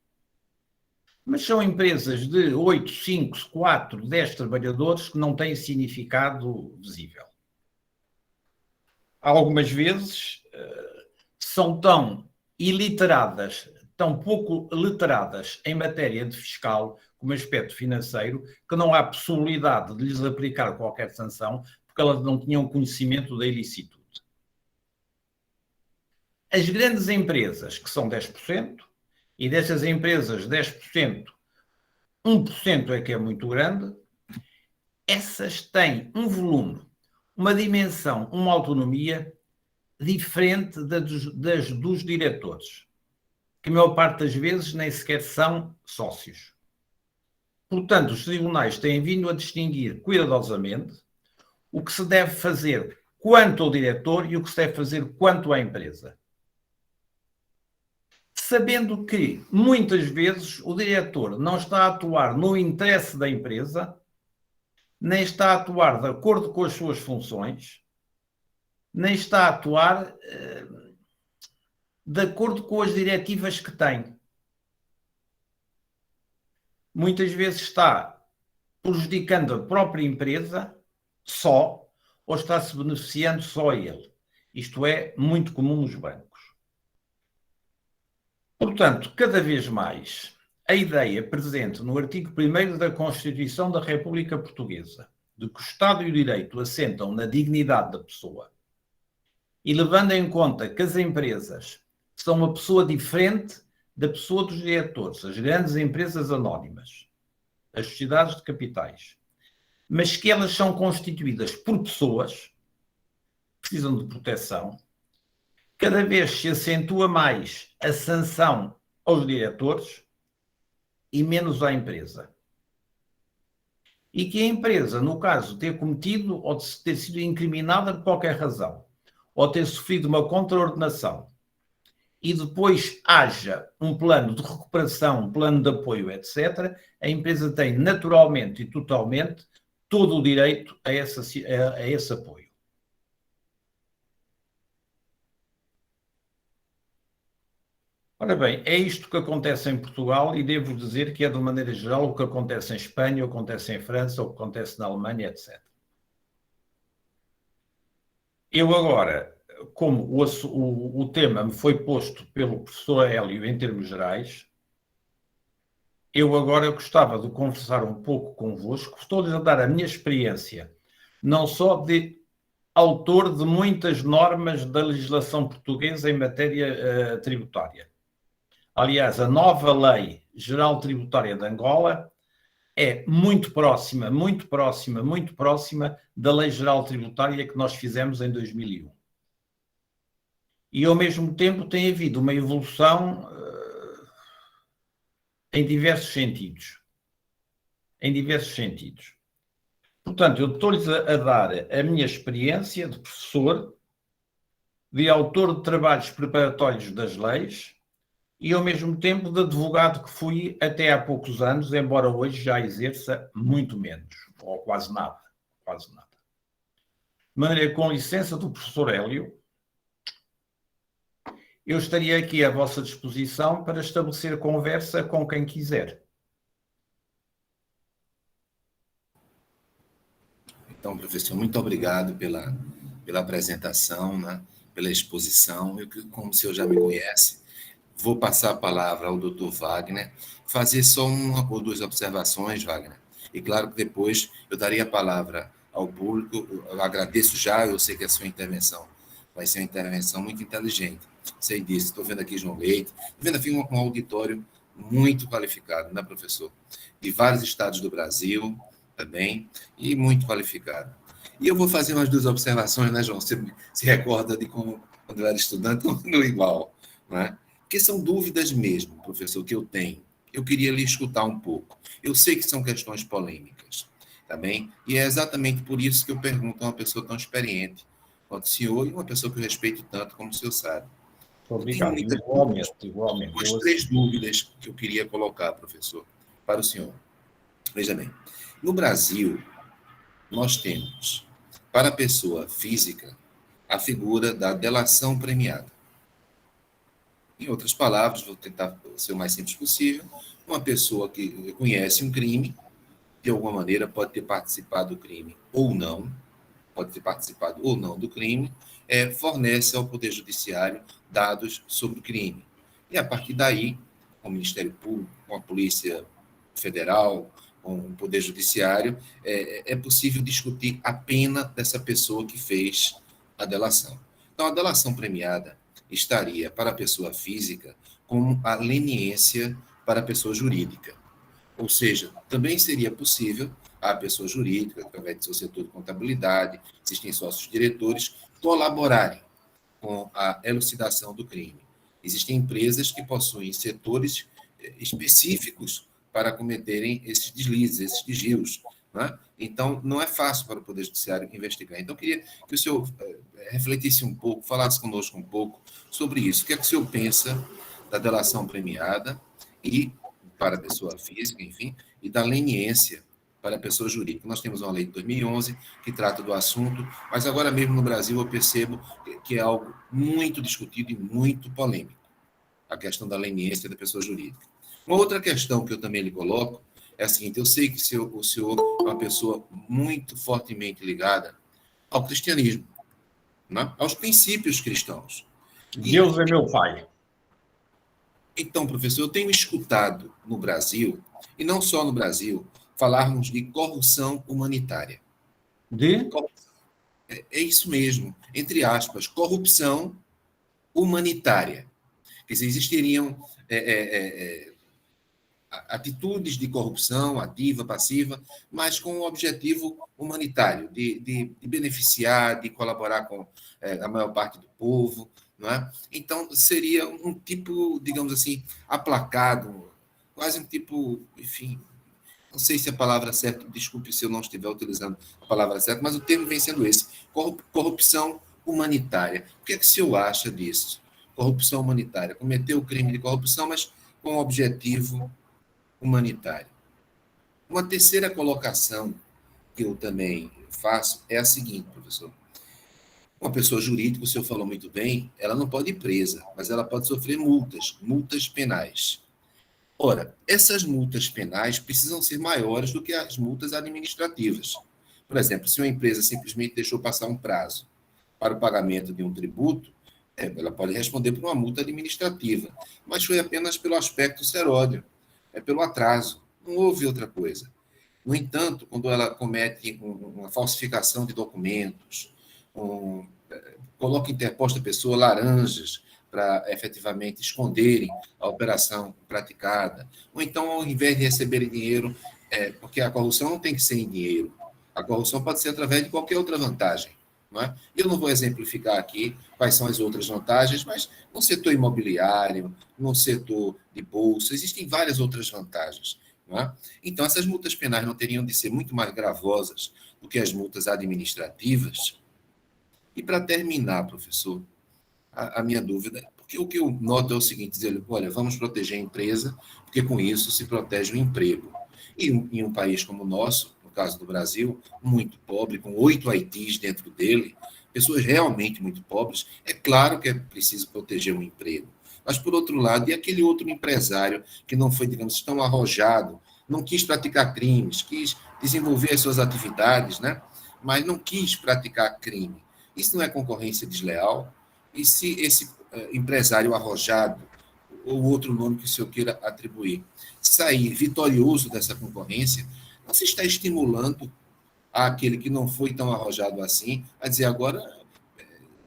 Mas são empresas de 8, 5, 4, 10 trabalhadores que não têm significado visível. Algumas vezes são tão iliteradas, tão pouco literadas em matéria de fiscal como aspecto financeiro, que não há possibilidade de lhes aplicar qualquer sanção, porque elas não tinham conhecimento da ilicitude. As grandes empresas, que são 10%, e dessas empresas 10%, 1% é que é muito grande, essas têm um volume, uma dimensão, uma autonomia diferente dos diretores, que a maior parte das vezes nem sequer são sócios. Portanto, os tribunais têm vindo a distinguir cuidadosamente o que se deve fazer quanto ao diretor e o que se deve fazer quanto à empresa. Sabendo que, muitas vezes, o diretor não está a atuar no interesse da empresa, nem está a atuar de acordo com as suas funções, nem está a atuar de acordo com as diretivas que tem. Muitas vezes está prejudicando a própria empresa só, ou está-se beneficiando só a ele. Isto é muito comum nos bancos. Portanto, cada vez mais, a ideia presente no artigo 1º da Constituição da República Portuguesa, de que o Estado e o direito assentam na dignidade da pessoa, e levando em conta que as empresas são uma pessoa diferente da pessoa dos diretores, as grandes empresas anónimas, as sociedades de capitais, mas que elas são constituídas por pessoas, precisam de proteção, cada vez se acentua mais a sanção aos diretores e menos à empresa. e que a empresa, no caso, ter cometido ou ter sido incriminada por qualquer razão, ou ter sofrido uma contraordenação, e depois haja um plano de recuperação, um plano de apoio, etc., a empresa tem naturalmente e totalmente todo o direito a esse apoio. Ora bem, é isto que acontece em Portugal e devo dizer que é, de maneira geral, o que acontece em Espanha, o que acontece em França, o que acontece na Alemanha, etc. Eu agora, como o tema me foi posto pelo professor Hélio em termos gerais, eu agora gostava de conversar um pouco convosco, estou-lhes a dar a minha experiência, não só de autor de muitas normas da legislação portuguesa em matéria tributária. Aliás, a nova Lei Geral Tributária de Angola é muito próxima, muito próxima, muito próxima da Lei Geral Tributária que nós fizemos em 2001. E, ao mesmo tempo, tem havido uma evolução em diversos sentidos. Em diversos sentidos. Portanto, eu estou-lhes a dar a minha experiência de professor, de autor de trabalhos preparatórios das leis e, ao mesmo tempo, de advogado que fui até há poucos anos, embora hoje já exerça muito menos, ou quase nada. Quase nada. De maneira, com licença do professor Hélio, eu estaria aqui à vossa disposição para estabelecer conversa com quem quiser. Então, professor, muito obrigado pela apresentação, né? Pela exposição. Eu, como o senhor já me conhece, vou passar a palavra ao doutor Wagner, fazer só uma ou duas observações, Wagner. E claro que depois eu daria a palavra ao público. Eu agradeço já, eu sei que a sua intervenção vai ser uma intervenção muito inteligente. Sei disso. Estou vendo aqui João Leite, estou vendo aqui um auditório muito qualificado, né, professor? De vários estados do Brasil também, e muito qualificado. E eu vou fazer umas duas observações, né, João? Você se recorda de como, quando eu era estudante, no igual, né? Porque são dúvidas mesmo, professor, que eu tenho. Eu queria lhe escutar um pouco. Eu sei que são questões polêmicas, tá bem? E é exatamente por isso que eu pergunto a uma pessoa tão experiente quanto o senhor e uma pessoa que eu respeito tanto como o senhor sabe. Eu tenho Obrigado. muitas dúvidas. Igualmente, igualmente. Duas, três dúvidas que eu queria colocar, professor, para o senhor. Veja bem, no Brasil, nós temos, para a pessoa física, a figura da delação premiada. Em outras palavras, vou tentar ser o mais simples possível, uma pessoa que conhece um crime, de alguma maneira pode ter participado do crime ou não, pode ter participado ou não do crime, fornece ao Poder Judiciário dados sobre o crime. E, a partir daí, com o Ministério Público, com a Polícia Federal, com o Poder Judiciário, é possível discutir a pena dessa pessoa que fez a delação. Então, a delação premiada estaria para a pessoa física como a leniência para a pessoa jurídica. Ou seja, também seria possível a pessoa jurídica, através do seu setor de contabilidade, existem sócios diretores, colaborarem com a elucidação do crime. Existem empresas que possuem setores específicos para cometerem esses deslizes, esses desvios. Né? Então, não é fácil para o Poder Judiciário investigar. Então, eu queria que o senhor refletisse um pouco, falasse conosco um pouco sobre isso. O que é que o senhor pensa da delação premiada e para a pessoa física, enfim, e da leniência para a pessoa jurídica. Nós temos uma lei de 2011 que trata do assunto, mas agora mesmo no Brasil eu percebo que é algo muito discutido e muito polêmico, a questão da leniência da pessoa jurídica. Uma outra questão que eu também lhe coloco é a seguinte: eu sei que o senhor é uma pessoa muito fortemente ligada ao cristianismo, né? Aos princípios cristãos. Deus é meu pai. Então, professor, eu tenho escutado no Brasil, e não só no Brasil, falarmos de corrupção humanitária. De? É isso mesmo, entre aspas, corrupção humanitária. Quer dizer, existiriam atitudes de corrupção ativa, passiva, mas com o objetivo humanitário, de beneficiar, de colaborar com a maior parte do povo. Não é? Então, seria um tipo, digamos assim, aplacado, quase um tipo, enfim, não sei se a palavra certa, desculpe se eu não estiver utilizando a palavra certa, mas o termo vem sendo esse, corrupção humanitária. O que é que o senhor acha disso? Corrupção humanitária. Cometeu o crime de corrupção, mas com objetivo humanitário. Uma terceira colocação que eu também faço é a seguinte, professor. Uma pessoa jurídica, o senhor falou muito bem, ela não pode ir presa, mas ela pode sofrer multas penais. Ora, essas multas penais precisam ser maiores do que as multas administrativas. Por exemplo, se uma empresa simplesmente deixou passar um prazo para o pagamento de um tributo, ela pode responder por uma multa administrativa, mas foi apenas pelo aspecto seródio, pelo atraso, não houve outra coisa. No entanto, quando ela comete uma falsificação de documentos, coloca interposta a pessoa laranjas para efetivamente esconderem a operação praticada, ou então, ao invés de receberem dinheiro, porque a corrupção não tem que ser em dinheiro, a corrupção pode ser através de qualquer outra vantagem. Não é? Eu não vou exemplificar aqui quais são as outras vantagens, mas no setor imobiliário, no setor de bolsa, existem várias outras vantagens. Não é? Então, essas multas penais não teriam de ser muito mais gravosas do que as multas administrativas? E para terminar, professor, a minha dúvida, porque o que eu noto é o seguinte, dizer, olha, vamos proteger a empresa, porque com isso se protege o emprego. E em um país como o nosso, no caso do Brasil, muito pobre, com 8 Haitis dentro dele, pessoas realmente muito pobres, é claro que é preciso proteger o emprego. Mas, por outro lado, e aquele outro empresário que não foi, digamos, tão arrojado, não quis praticar crimes, quis desenvolver as suas atividades, né? Mas não quis praticar crime. Isso não é concorrência desleal? E se esse empresário arrojado, ou outro nome que o senhor queira atribuir, sair vitorioso dessa concorrência, não se está estimulando aquele que não foi tão arrojado assim a dizer agora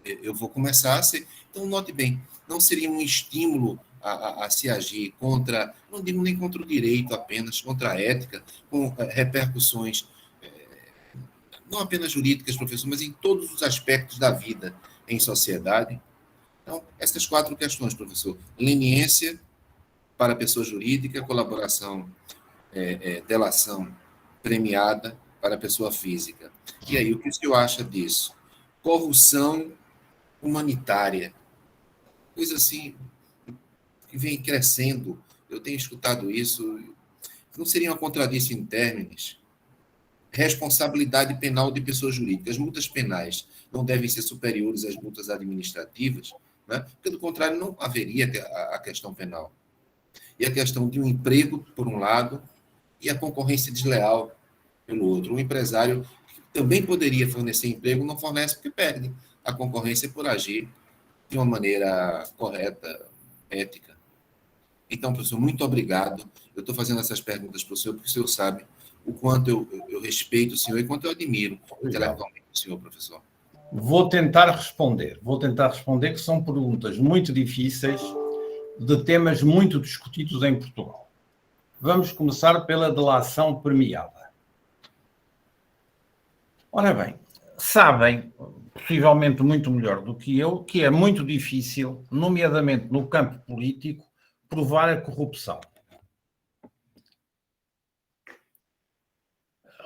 eu vou começar a ser. Então, note bem, não seria um estímulo a se agir contra, não digo nem contra o direito apenas, contra a ética, com repercussões não apenas jurídicas, professor, mas em todos os aspectos da vida em sociedade. Então, essas 4 questões, professor. Leniência para a pessoa jurídica, colaboração, delação premiada para a pessoa física. E aí, o que o senhor acha disso? Corrupção humanitária. Coisa assim que vem crescendo. Eu tenho escutado isso. Não seria uma contradição em termos? Responsabilidade penal de pessoas jurídicas. As multas penais não devem ser superiores às multas administrativas, né? Porque, do contrário, não haveria a questão penal. E a questão de um emprego, por um lado, e a concorrência desleal, pelo outro. O empresário que também poderia fornecer emprego não fornece porque perde a concorrência por agir de uma maneira correta, ética. Então, professor, muito obrigado. Eu estou fazendo essas perguntas para o senhor, porque o senhor sabe o quanto eu respeito o senhor e quanto eu admiro intelectualmente o senhor, professor. Vou tentar responder, que são perguntas muito difíceis, de temas muito discutidos em Portugal. Vamos começar pela delação premiada. Ora bem, sabem, possivelmente muito melhor do que eu, que é muito difícil, nomeadamente no campo político, provar a corrupção.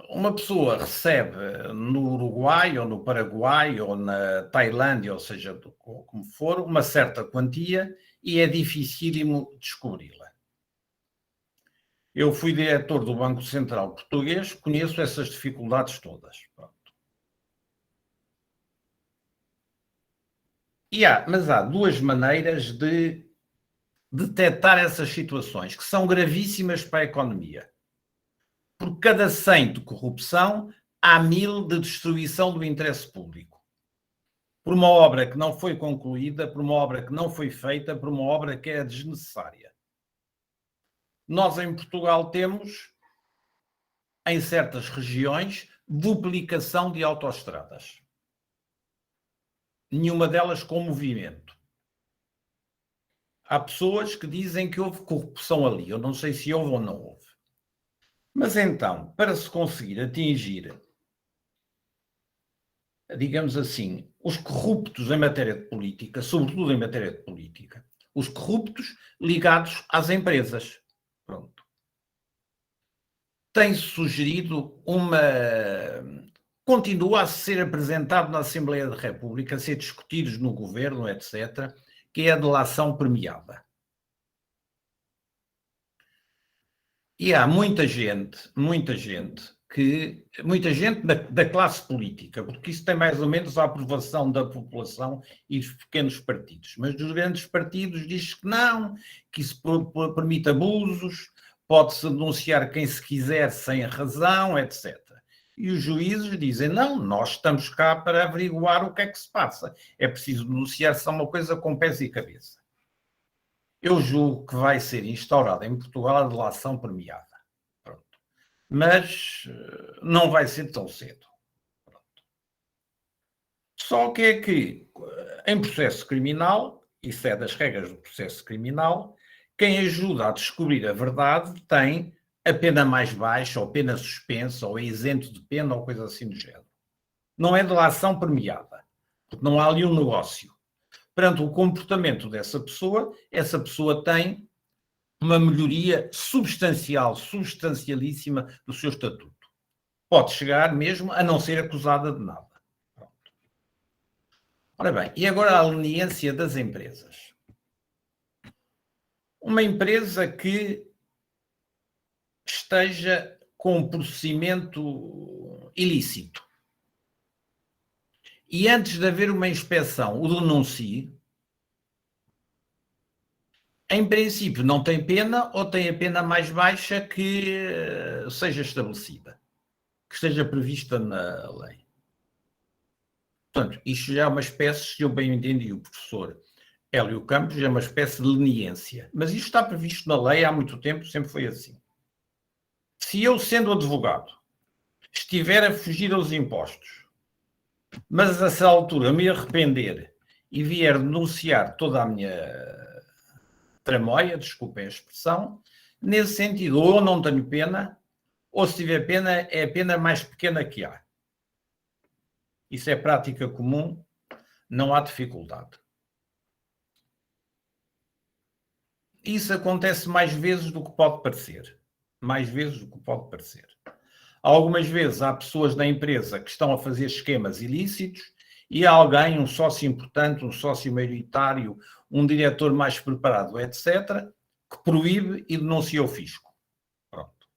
Uma pessoa recebe no Uruguai, ou no Paraguai, ou na Tailândia, ou seja, como for, uma certa quantia e é dificílimo descobri-la. Eu fui diretor do Banco Central Português, conheço essas dificuldades todas. Pronto. Mas há 2 maneiras de detectar essas situações, que são gravíssimas para a economia. Por cada 100 de corrupção, há 1000 de destruição do interesse público. Por uma obra que não foi concluída, por uma obra que não foi feita, por uma obra que é desnecessária. Nós, em Portugal, temos, em certas regiões, duplicação de autoestradas. Nenhuma delas com movimento. Há pessoas que dizem que houve corrupção ali. Eu não sei se houve ou não houve. Mas então, para se conseguir atingir, digamos assim, os corruptos em matéria de política, sobretudo em matéria de política, os corruptos ligados às empresas. Pronto. tem sugerido continua a ser apresentado na Assembleia da República, a ser discutidos no governo, etc., que é a delação premiada. E há muita gente da classe política, porque isso tem mais ou menos a aprovação da população e dos pequenos partidos, mas dos grandes partidos diz que não, que isso permite abusos, pode-se denunciar quem se quiser sem razão, etc. E os juízes dizem, não, nós estamos cá para averiguar o que é que se passa. É preciso denunciar-se a uma coisa com pés e cabeça. Eu julgo que vai ser instaurada em Portugal a delação premiada. Pronto. Mas não vai ser tão cedo. Pronto. Só que é que, em processo criminal, isso é das regras do processo criminal, quem ajuda a descobrir a verdade tem a pena mais baixa, ou pena suspensa, ou é isento de pena, ou coisa assim do género. Não é delação premiada, porque não há ali um negócio. Perante o comportamento dessa pessoa, essa pessoa tem uma melhoria substancial, substancialíssima do seu estatuto. Pode chegar mesmo a não ser acusada de nada. Pronto. Ora bem, e agora a leniência das empresas. Uma empresa que esteja com um procedimento ilícito e antes de haver uma inspeção o denuncie, em princípio não tem pena ou tem a pena mais baixa que seja estabelecida, que esteja prevista na lei. Portanto, isto já é uma espécie, se eu bem entendi o professor Hélio Campos, é uma espécie de leniência. Mas isto está previsto na lei há muito tempo, sempre foi assim. Se eu, sendo advogado, estiver a fugir aos impostos, mas a essa altura me arrepender e vier denunciar toda a minha tramóia, desculpem a expressão, nesse sentido, ou eu não tenho pena, ou se tiver pena, é a pena mais pequena que há. Isso é prática comum, não há dificuldade. Isso acontece mais vezes do que pode parecer. Mais vezes do que pode parecer. Algumas vezes há pessoas na empresa que estão a fazer esquemas ilícitos e há alguém, um sócio importante, um sócio maioritário, um diretor mais preparado, etc., que proíbe e denuncia o fisco. Pronto.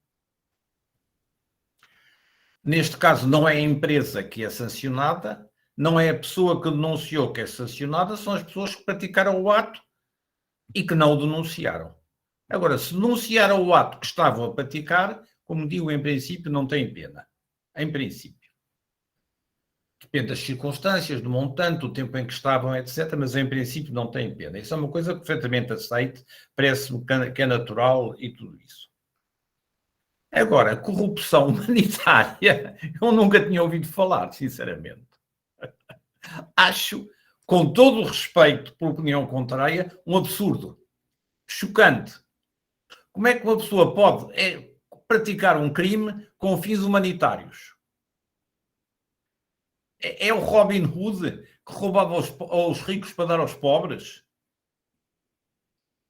Neste caso, não é a empresa que é sancionada, não é a pessoa que denunciou que é sancionada, são as pessoas que praticaram o ato e que não o denunciaram. Agora, se denunciaram o ato que estavam a praticar, como digo, em princípio não tem pena. Em princípio. Depende das circunstâncias, do montante, do tempo em que estavam, etc., mas em princípio não tem pena. Isso é uma coisa perfeitamente aceite, parece-me que é natural e tudo isso. Agora, corrupção humanitária, eu nunca tinha ouvido falar, sinceramente. Acho, com todo o respeito por opinião contrária, um absurdo. Chocante. Como é que uma pessoa pode praticar um crime com fins humanitários? É o Robin Hood que roubava aos ricos para dar aos pobres?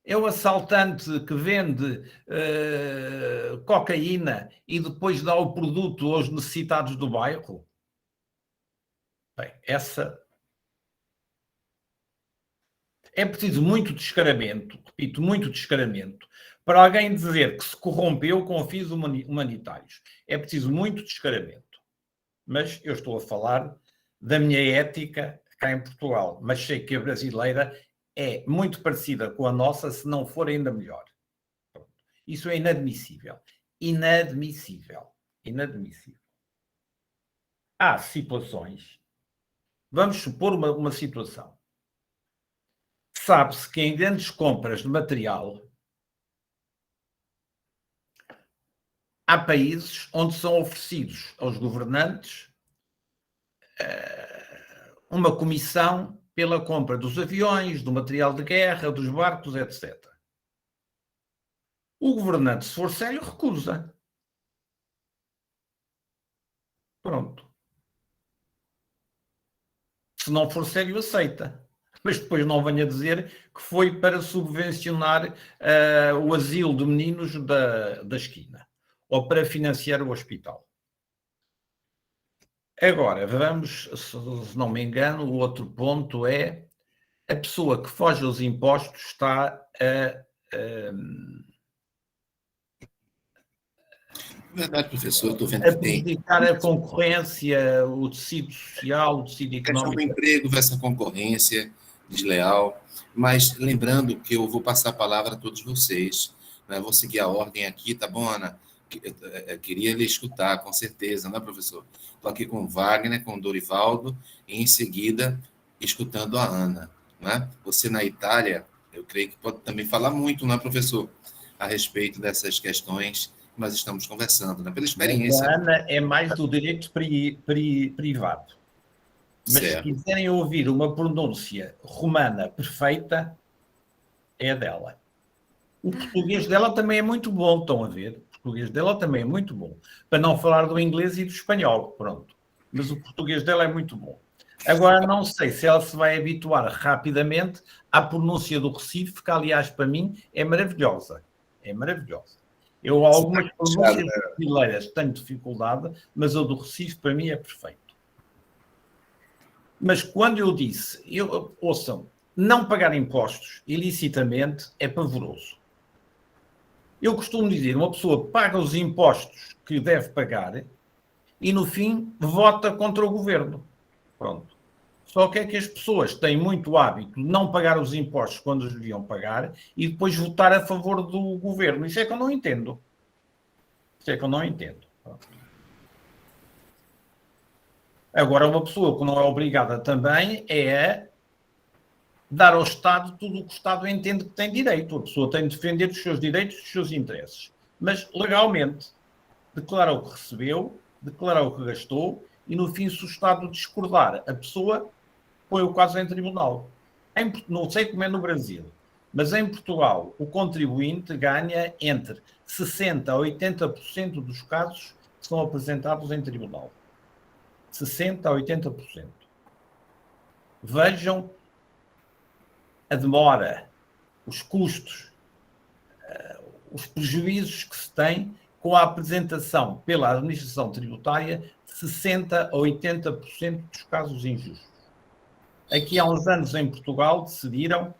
É o assaltante que vende cocaína e depois dá o produto aos necessitados do bairro? Bem, essa... É preciso muito descaramento, repito, muito descaramento, para alguém dizer que se corrompeu com fins humanitários. É preciso muito descaramento. Mas eu estou a falar da minha ética cá em Portugal, mas sei que a brasileira é muito parecida com a nossa, se não for ainda melhor. Isso é inadmissível. Inadmissível. Inadmissível. Há situações. Vamos supor uma situação. Sabe-se que em grandes compras de material há países onde são oferecidos aos governantes uma comissão pela compra dos aviões, do material de guerra, dos barcos, etc. O governante, se for sério, recusa. Pronto. Se não for sério, aceita. Mas depois não venha dizer que foi para subvencionar o asilo de meninos da esquina. ou para financiar o hospital. Agora, vamos, se não me engano, o outro ponto é a pessoa que foge aos impostos está Verdade, professor, eu estou vendo a que tem prejudicar a concorrência, o tecido social, o tecido questão do económico. emprego versus concorrência desleal, mas lembrando que eu vou passar a palavra a todos vocês, né? Vou seguir a ordem aqui, tá bom, Ana? Eu queria lhe escutar, com certeza, não é, professor? Estou aqui com o Wagner, com o Dorivaldo, e em seguida escutando a Ana, né? Você na Itália, eu creio que pode também falar muito, não é, professor? A respeito dessas questões que nós estamos conversando, né? Pela Mas experiência. a Ana é mais do direito privado. Mas se Certo. quiserem ouvir uma pronúncia romana perfeita, é dela. O português dela também é muito bom, estão a ver? O português dela também é muito bom. Para não falar do inglês e do espanhol, pronto. Mas o português dela é muito bom. Agora, não sei se ela se vai habituar rapidamente à pronúncia do Recife, que, aliás, para mim, é maravilhosa. É maravilhosa. Eu, algumas pronúncias brasileiras tenho dificuldade, mas a do Recife, para mim, é perfeito. Mas quando eu disse, ouçam, não pagar impostos ilicitamente é pavoroso. Eu costumo dizer, uma pessoa paga os impostos que deve pagar e, no fim, vota contra o governo. Pronto. Só que é que as pessoas têm muito hábito de não pagar os impostos quando os deviam pagar e depois votar a favor do governo. Isso é que eu não entendo. Isso é que eu não entendo. Pronto. Agora, uma pessoa que não é obrigada também é dar ao Estado tudo o que o Estado entende que tem direito. A pessoa tem de defender os seus direitos e os seus interesses. Mas, legalmente, declarar o que recebeu, declarar o que gastou e, no fim, se o Estado discordar, a pessoa põe o caso em tribunal. Não sei como é no Brasil, mas em Portugal o contribuinte ganha entre 60% a 80% dos casos que são apresentados em tribunal. 60% a 80%. Vejam a demora, os custos, os prejuízos que se tem com a apresentação pela administração tributária de 60% a 80% dos casos injustos. Aqui há uns anos em Portugal decidiram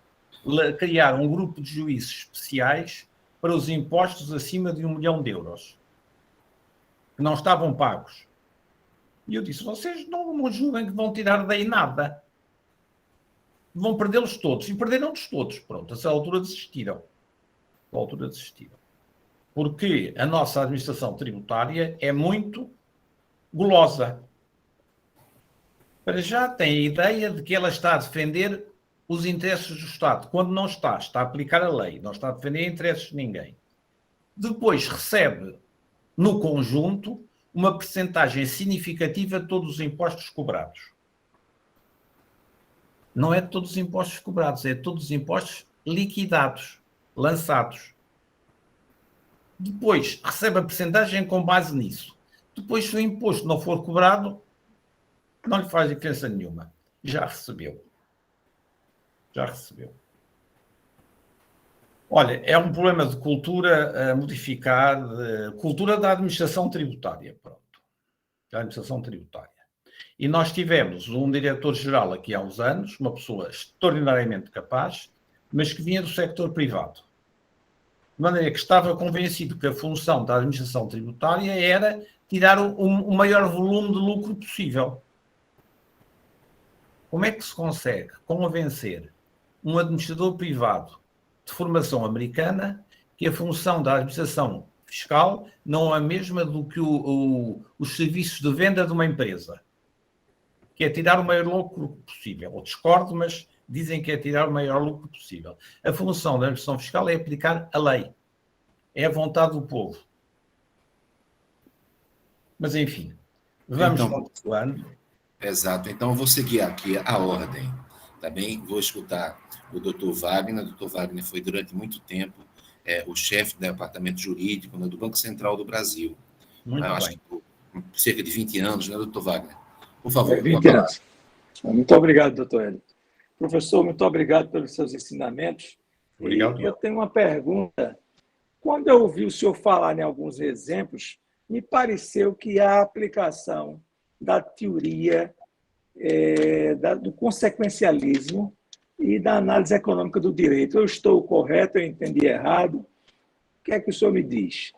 criar um grupo de juízes especiais para os impostos acima de 1 milhão de euros, que não estavam pagos. E eu disse, vocês não julguem que vão tirar daí nada. Vão perdê-los todos. E perderam-nos todos. Pronto, a essa altura desistiram. A altura desistiram. Porque a nossa administração tributária é muito gulosa. Para já tem a ideia de que ela está a defender os interesses do Estado, quando não está. Está a aplicar a lei, não está a defender interesses de ninguém. Depois recebe, no conjunto, uma percentagem significativa de todos os impostos cobrados. Não é de todos os impostos cobrados, é de todos os impostos liquidados, lançados. Depois recebe a percentagem com base nisso. Depois, se o imposto não for cobrado, não lhe faz diferença nenhuma. Já recebeu. Já recebeu. Olha, é um problema de cultura a modificar, cultura da administração tributária. Pronto. Da administração tributária. E nós tivemos um diretor-geral aqui há uns anos, uma pessoa extraordinariamente capaz, mas que vinha do sector privado. De maneira que estava convencido que a função da administração tributária era tirar o maior volume de lucro possível. Como é que se consegue convencer um administrador privado de formação americana que a função da administração fiscal não é a mesma do que os serviços de venda de uma empresa? Que é tirar o maior lucro possível. Eu discordo, mas dizem que é tirar o maior lucro possível. A função da administração fiscal é aplicar a lei. É a vontade do povo. Mas, enfim, vamos continuando. Exato. Então, eu vou seguir aqui a ordem. Também vou escutar o doutor Wagner. O doutor Wagner foi, durante muito tempo, o chefe do departamento jurídico, né, do Banco Central do Brasil. Muito bem. Acho que por cerca de 20 anos, né, doutor Wagner? Por favor. 20 anos. Muito obrigado, doutor Hélio. Professor, muito obrigado pelos seus ensinamentos. Obrigado. Eu tenho uma pergunta Quando eu ouvi o senhor falar em alguns exemplos, me pareceu que a aplicação da teoria do consequencialismo e da análise econômica do direito. Eu estou correto, eu entendi errado? O que é que o senhor me diz?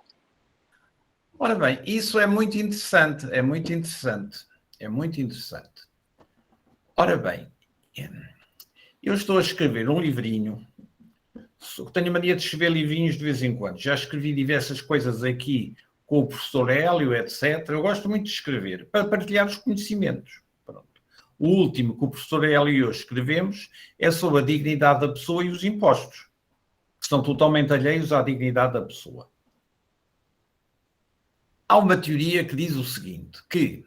Ora bem, isso é muito interessante, é muito interessante, é muito interessante. Ora bem, eu estou a escrever um livrinho, tenho mania de escrever livrinhos de vez em quando, já escrevi diversas coisas aqui com o professor Hélio, etc. Eu gosto muito de escrever, para partilhar os conhecimentos. Pronto. O último que o professor Hélio e eu escrevemos é sobre a dignidade da pessoa e os impostos, que são totalmente alheios à dignidade da pessoa. Há uma teoria que diz o seguinte, que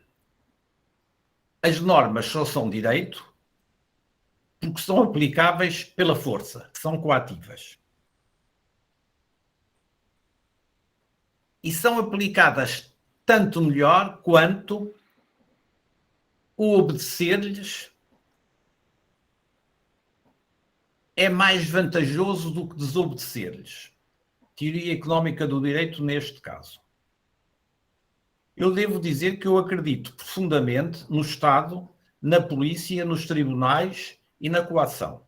as normas só são direito porque são aplicáveis pela força, são coativas. E são aplicadas tanto melhor quanto o obedecer-lhes é mais vantajoso do que desobedecer-lhes. Teoria económica do direito neste caso. Eu devo dizer que eu acredito profundamente no Estado, na polícia, nos tribunais e na coação.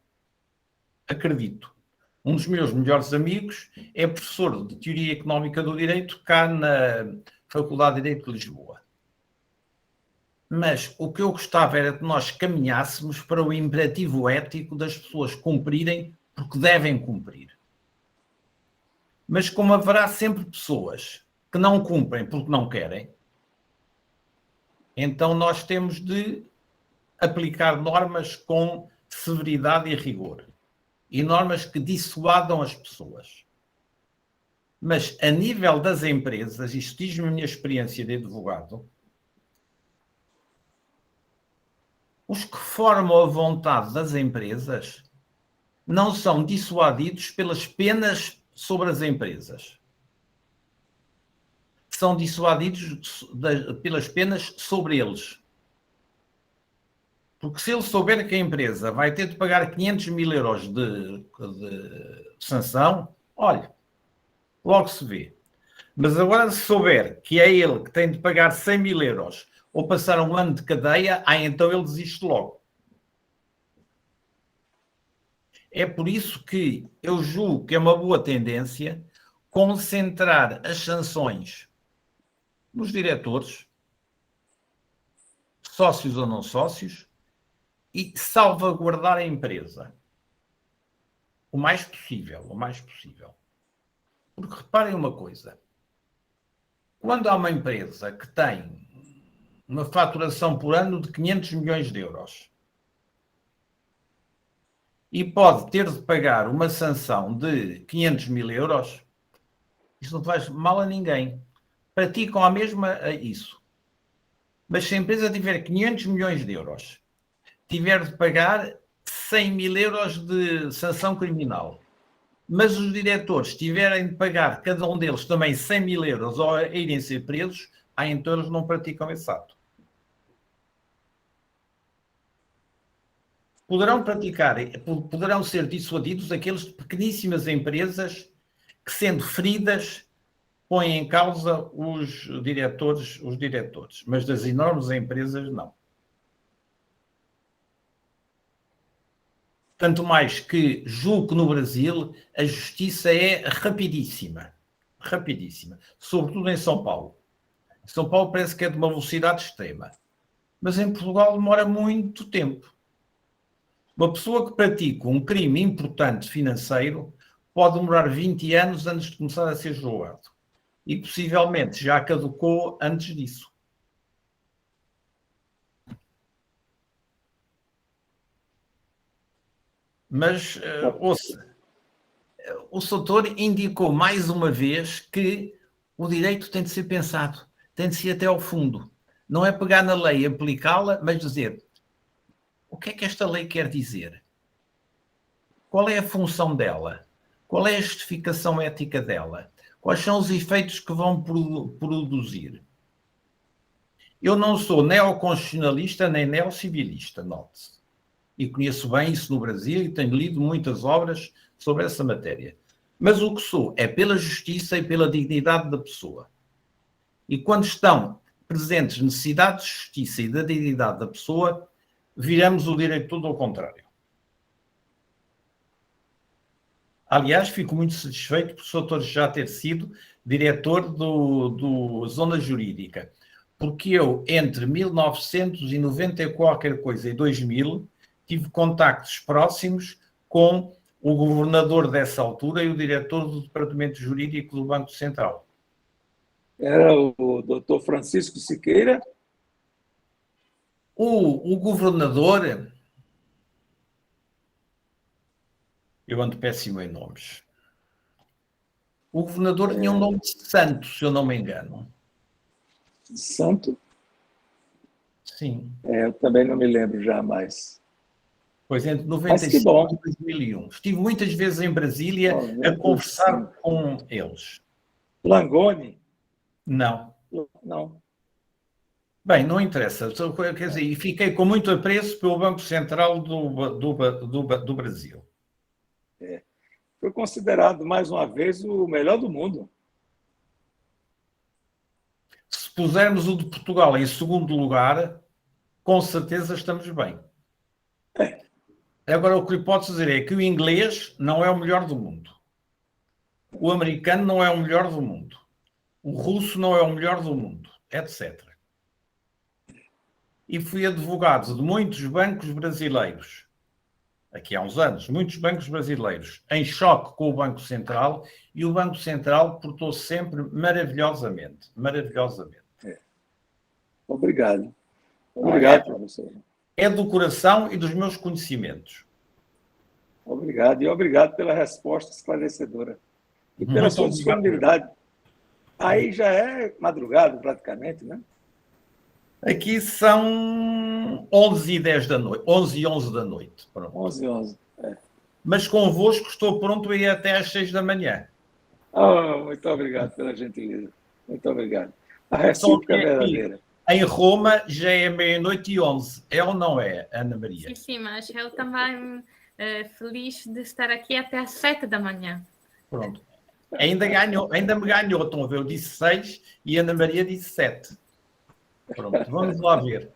Acredito. Um dos meus melhores amigos é professor de Teoria Económica do Direito cá na Faculdade de Direito de Lisboa. Mas o que eu gostava era que nós caminhássemos para o imperativo ético das pessoas cumprirem porque devem cumprir. Mas como haverá sempre pessoas que não cumprem porque não querem, então nós temos de aplicar normas com severidade e rigor. E normas que dissuadam as pessoas. Mas a nível das empresas, isto diz-me a minha experiência de advogado, os que formam a vontade das empresas não são dissuadidos pelas penas sobre as empresas. São dissuadidos pelas penas sobre eles. Porque se ele souber que a empresa vai ter de pagar 500 mil euros de sanção, olha, logo se vê. Mas agora se souber que é ele que tem de pagar 100 mil euros ou passar um ano de cadeia, então ele desiste logo. É por isso que eu julgo que é uma boa tendência concentrar as sanções nos diretores, sócios ou não sócios, e salvaguardar a empresa o mais possível, o mais possível. Porque reparem uma coisa, quando há uma empresa que tem uma faturação por ano de 500 milhões de euros e pode ter de pagar uma sanção de 500 mil euros, isso não faz mal a ninguém. Praticam a mesma isso. Mas se a empresa tiver 500 milhões de euros, tiver de pagar 100 mil euros de sanção criminal, mas os diretores tiverem de pagar, cada um deles, também 100 mil euros ou irem ser presos, então eles não praticam esse ato. Poderão ser dissuadidos aqueles de pequeníssimas empresas que, sendo feridas, põem em causa os diretores, mas das enormes empresas não. Tanto mais que julgo que no Brasil a justiça é rapidíssima. Rapidíssima. Sobretudo em São Paulo. Em São Paulo parece que é de uma velocidade extrema. Mas em Portugal demora muito tempo. Uma pessoa que pratica um crime importante financeiro pode demorar 20 anos antes de começar a ser julgado. E possivelmente já caducou antes disso. Mas, ouça, o Soutor indicou mais uma vez que o direito tem de ser pensado, tem de ser até ao fundo. Não é pegar na lei e aplicá-la, mas dizer o que é que esta lei quer dizer? Qual é a função dela? Qual é a justificação ética dela? Quais são os efeitos que vão produzir? Eu não sou neoconstitucionalista nem neocivilista, note-se. E conheço bem isso no Brasil e tenho lido muitas obras sobre essa matéria. Mas o que sou é pela justiça e pela dignidade da pessoa. E quando estão presentes necessidades de justiça e da dignidade da pessoa, viramos o direito todo ao contrário. Aliás, fico muito satisfeito por o Sr. já ter sido diretor do Zona Jurídica, porque eu, entre 1990 e qualquer coisa e 2000, tive contactos próximos com o governador dessa altura e o diretor do Departamento Jurídico do Banco Central. Era o doutor Francisco Siqueira? O governador... Eu ando péssimo em nomes. O governador tinha um nome de santo, se eu não me engano. Santo? Sim. Eu também não me lembro jamais. Pois, entre 95 e 2001. Estive muitas vezes em Brasília 95. A conversar com eles. Langoni? Não. Não. Bem, não interessa. Quer dizer, e fiquei com muito apreço pelo Banco Central do Brasil. Foi considerado, mais uma vez, o melhor do mundo. Se pusermos o de Portugal em segundo lugar, com certeza estamos bem. Agora, o que lhe posso dizer é que o inglês não é o melhor do mundo. O americano não é o melhor do mundo. O russo não é o melhor do mundo, etc. E fui advogado de muitos bancos brasileiros, aqui há uns anos, muitos bancos brasileiros, em choque com o Banco Central, e o Banco Central portou-se sempre maravilhosamente. Maravilhosamente. Obrigado. Obrigado, professor. É do coração e dos meus conhecimentos. Obrigado. E obrigado pela resposta esclarecedora. E pela Muito sua disponibilidade. Aí já é madrugada, praticamente, né? Aqui são 11h10 da noite, 11h11 da noite. 11h11. Mas convosco estou pronto a ir até às 6 da manhã. Muito obrigado pela gentileza. Muito obrigado. A recíproca é verdadeira. Em Roma já é 00h11. É ou não é, Ana Maria? Sim, mas eu também feliz de estar aqui até às 7 da manhã. Pronto. Ainda me ganhou. Estão a ver, eu disse 6 e a Ana Maria disse 7. Pronto, vamos lá ver.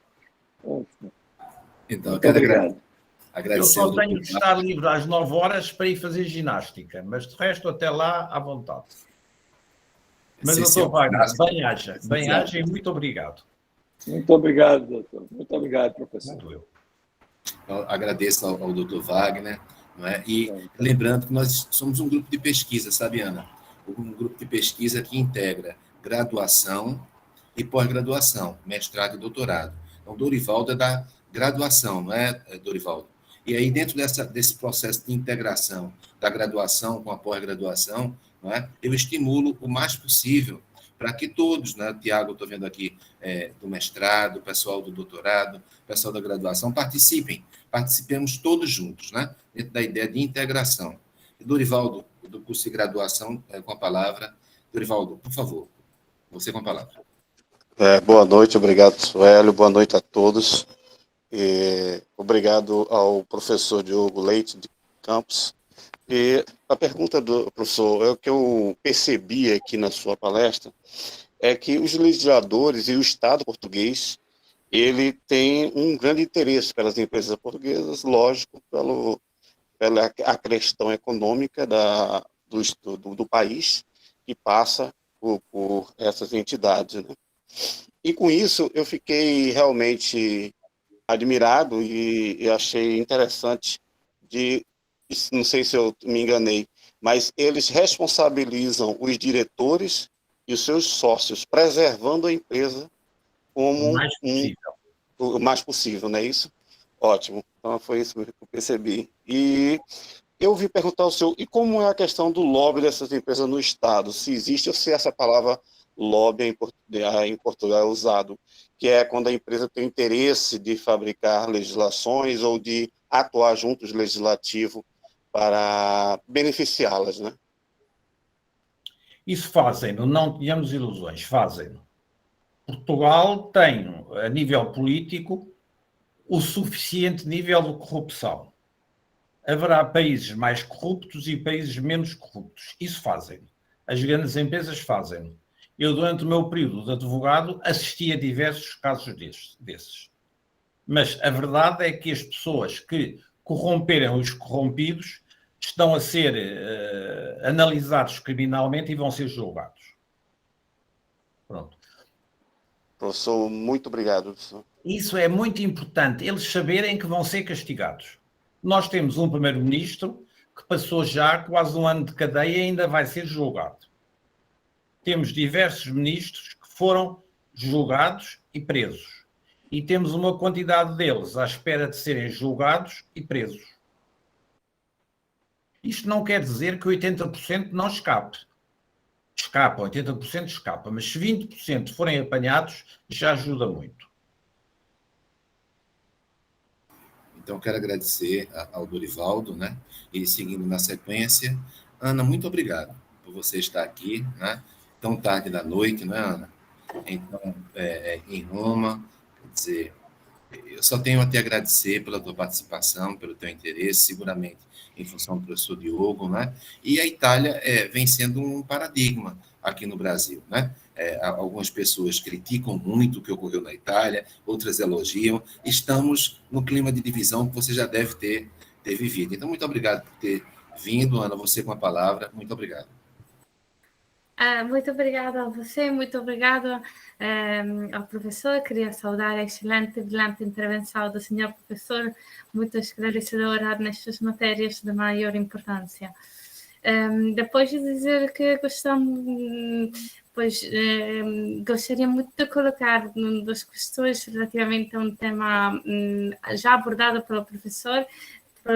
Então, eu quero agradecer. Eu só tenho de estar livre às 9 horas para ir fazer ginástica, mas de resto até lá à vontade. Mas, doutor Wagner, bem-aja e muito obrigado. Muito obrigado, doutor. Muito obrigado, professor. Muito eu. Agradeço ao doutor Wagner, não é? E lembrando que nós somos um grupo de pesquisa, sabe, Ana? Um grupo de pesquisa que integra graduação e pós-graduação, mestrado e doutorado. Então, Dorivaldo é da graduação, não é, Dorivaldo? E aí, dentro desse processo de integração da graduação com a pós-graduação, não é? Eu estimulo o mais possível para que todos, né, Tiago, eu estou vendo aqui do mestrado, o pessoal do doutorado, o pessoal da graduação, participemos todos juntos, né, dentro da ideia de integração. E Dorivaldo, do curso de graduação, com a palavra. Dorivaldo, por favor, você com a palavra. Boa noite, obrigado, Suélio, boa noite a todos. Obrigado ao professor Diogo Leite de Campos. E a pergunta do professor, o que eu percebi aqui na sua palestra, é que os legisladores e o Estado português, ele tem um grande interesse pelas empresas portuguesas, lógico, pela a questão econômica do país, que passa por essas entidades, né? E com isso eu fiquei realmente admirado e achei interessante não sei se eu me enganei, mas eles responsabilizam os diretores e os seus sócios, preservando a empresa como o mais possível, não é isso? Ótimo, então foi isso que eu percebi. E eu ouvi perguntar ao senhor, e como é a questão do lobby dessas empresas no Estado? Se existe ou se essa palavra lobby em Portugal é usado, que é quando a empresa tem interesse de fabricar legislações ou de atuar junto ao legislativo para beneficiá-las, né? Isso fazem-no, não tenhamos ilusões, fazem-no. Portugal tem, a nível político, o suficiente nível de corrupção. haverá países mais corruptos e países menos corruptos. Isso fazem. As grandes empresas fazem. Eu, durante o meu período de advogado, assisti a diversos casos desses. Mas a verdade é que as pessoas que corromperam os corrompidos estão a ser analisados criminalmente e vão ser julgados. Pronto. Professor, muito obrigado, professor. Isso é muito importante, eles saberem que vão ser castigados. Nós temos um primeiro-ministro que passou já quase 1 ano de cadeia e ainda vai ser julgado. Temos diversos ministros que foram julgados e presos. E temos uma quantidade deles à espera de serem julgados e presos. Isto não quer dizer que 80% não escape. Escapa, 80% escapa, mas se 20% forem apanhados, já ajuda muito. Então, quero agradecer ao Dorivaldo, né? E seguindo na sequência, Ana, muito obrigado por você estar aqui, né? Tão tarde da noite, né, Ana? Então, em Roma, quer dizer, eu só tenho a te agradecer pela tua participação, pelo teu interesse, seguramente em função do professor Diogo, né? E a Itália vem sendo um paradigma aqui no Brasil, né? Algumas pessoas criticam muito o que ocorreu na Itália, outras elogiam. Estamos no clima de divisão que você já deve ter vivido. Então, muito obrigado por ter vindo, Ana, você com a palavra. Muito obrigado. Muito obrigada a você, muito obrigada ao professor. Queria saudar a excelente, brilhante intervenção do senhor professor, muito esclarecedora nestas matérias de maior importância. Depois de dizer que gostaria muito de colocar duas questões relativamente a um tema já abordado pelo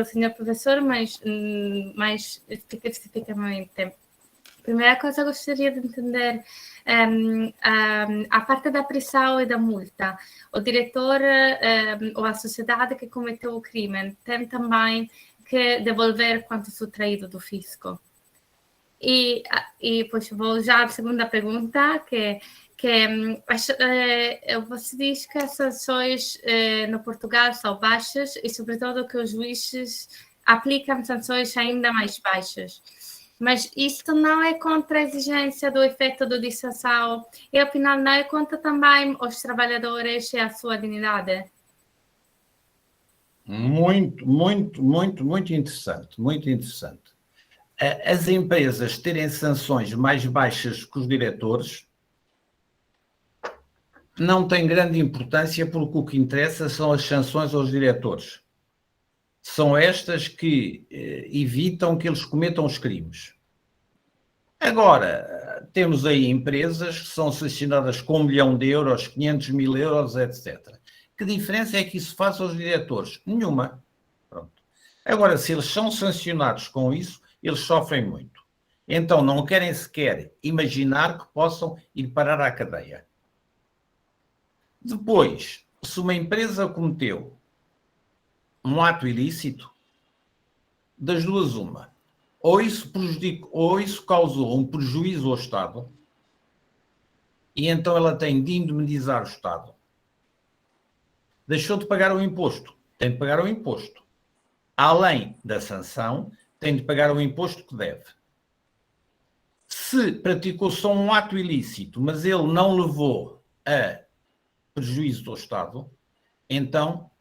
senhor professor, mas mais especificamente. Primeira coisa, eu gostaria de entender a parte da prisão e da multa. O diretor ou a sociedade que cometeu o crime tem também que devolver quanto subtraído do fisco. E pois, vou já à segunda pergunta, que você diz que as sanções no Portugal são baixas e, sobretudo, que os juízes aplicam sanções ainda mais baixas. Mas isto não é contra a exigência do efeito de dissuasão e, afinal, não é contra também os trabalhadores e a sua dignidade? Muito, muito, muito, muito interessante, muito interessante. As empresas terem sanções mais baixas que os diretores não tem grande importância, porque o que interessa são as sanções aos diretores. São estas que evitam que eles cometam os crimes. Agora, temos aí empresas que são sancionadas com 1 milhão de euros, 500 mil euros, etc. Que diferença é que isso faz aos diretores? Nenhuma. Pronto. Agora, se eles são sancionados com isso, eles sofrem muito. Então, não querem sequer imaginar que possam ir parar à cadeia. Depois, se uma empresa cometeu um ato ilícito, das duas uma, ou isso causou um prejuízo ao Estado, e então ela tem de indemnizar o Estado. Deixou de pagar o imposto, tem de pagar o imposto. Além da sanção, tem de pagar o imposto que deve. Se praticou só um ato ilícito, mas ele não levou a prejuízo do Estado, então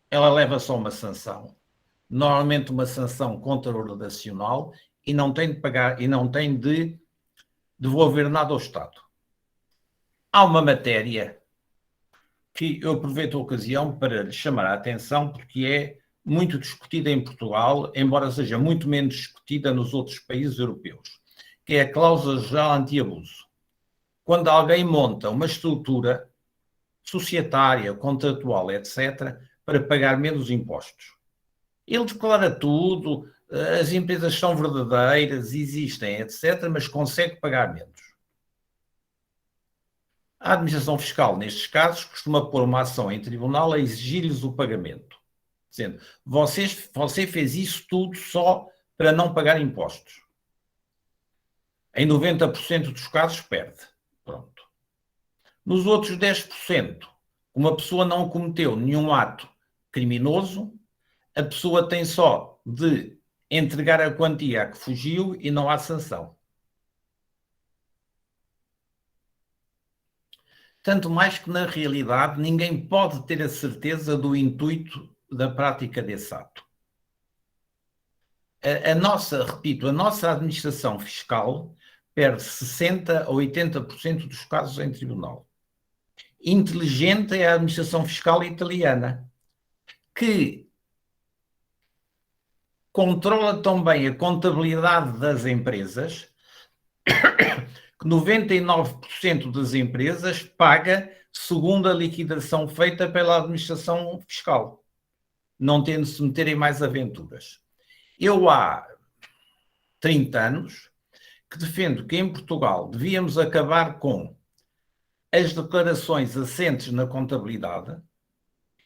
ela leva só uma sanção, normalmente uma sanção contraordenacional, e não tem de pagar, e não tem de devolver nada ao Estado. Há uma matéria que eu aproveito a ocasião para lhe chamar a atenção, porque é muito discutida em Portugal, embora seja muito menos discutida nos outros países europeus, que é a cláusula geral anti-abuso. Quando alguém monta uma estrutura societária, contratual, etc., para pagar menos impostos. Ele declara tudo, as empresas são verdadeiras, existem, etc., mas consegue pagar menos. A administração fiscal, nestes casos, costuma pôr uma ação em tribunal a exigir-lhes o pagamento, dizendo, você fez isso tudo só para não pagar impostos. Em 90% dos casos perde. Pronto. Nos outros 10%, uma pessoa não cometeu nenhum ato criminoso, a pessoa tem só de entregar a quantia a que fugiu e não há sanção. Tanto mais que, na realidade, ninguém pode ter a certeza do intuito da prática desse ato. Repito, a nossa administração fiscal perde 60% a 80% dos casos em tribunal. Inteligente é a administração fiscal italiana, que controla tão bem a contabilidade das empresas que 99% das empresas paga segundo a liquidação feita pela administração fiscal, não tendo de se meter em mais aventuras. Eu há 30 anos que defendo que em Portugal devíamos acabar com as declarações assentes na contabilidade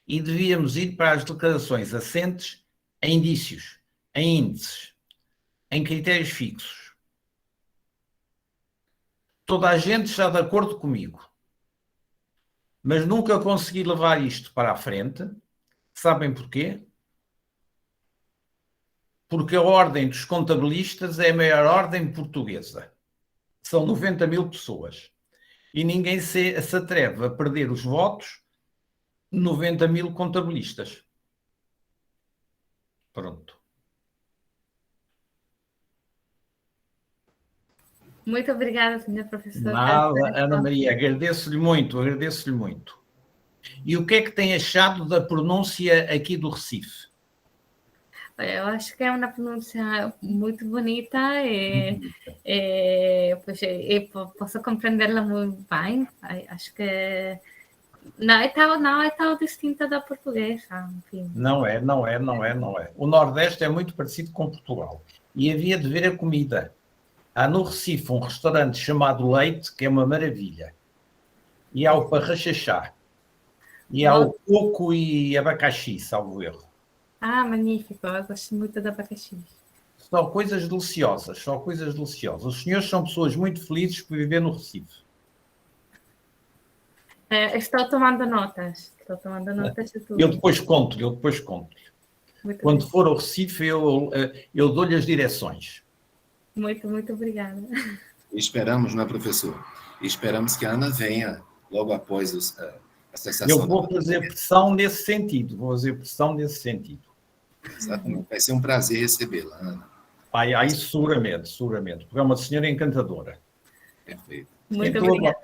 e devíamos ir para as declarações assentes em indícios, em índices, em critérios fixos. Toda a gente está de acordo comigo, mas nunca consegui levar isto para a frente. Sabem porquê? Porque a ordem dos contabilistas é a maior ordem portuguesa. São 90 mil pessoas. E ninguém se atreve a perder os votos de 90 mil contabilistas. Pronto. Muito obrigada, senhor professor. Nada, Ana Maria, agradeço-lhe muito, agradeço-lhe muito. E o que é que tem achado da pronúncia aqui do Recife? Eu acho que é uma pronúncia muito bonita posso compreendê-la muito bem. Acho que não é tão distinta da portuguesa. Enfim. Não é. O Nordeste é muito parecido com Portugal. E havia de ver a comida. Há no Recife um restaurante chamado Leite, que é uma maravilha. E há o parrachachá. E há o coco e abacaxi, salvo erro. Ah, magnífico. Eu gosto muito de abacaxi. Só coisas deliciosas, só coisas deliciosas. Os senhores são pessoas muito felizes por viver no Recife. Estou tomando notas. De tudo. Eu depois conto-lhe. Quando for ao Recife, eu dou-lhe as direções. Muito obrigada. Esperamos, não é, professor? Esperamos que a Ana venha logo após a cessação. Eu vou fazer pressão nesse sentido. Exatamente. Vai ser um prazer recebê-la, Ana. Aí seguramente, porque é uma senhora encantadora. Perfeito. Muito obrigada.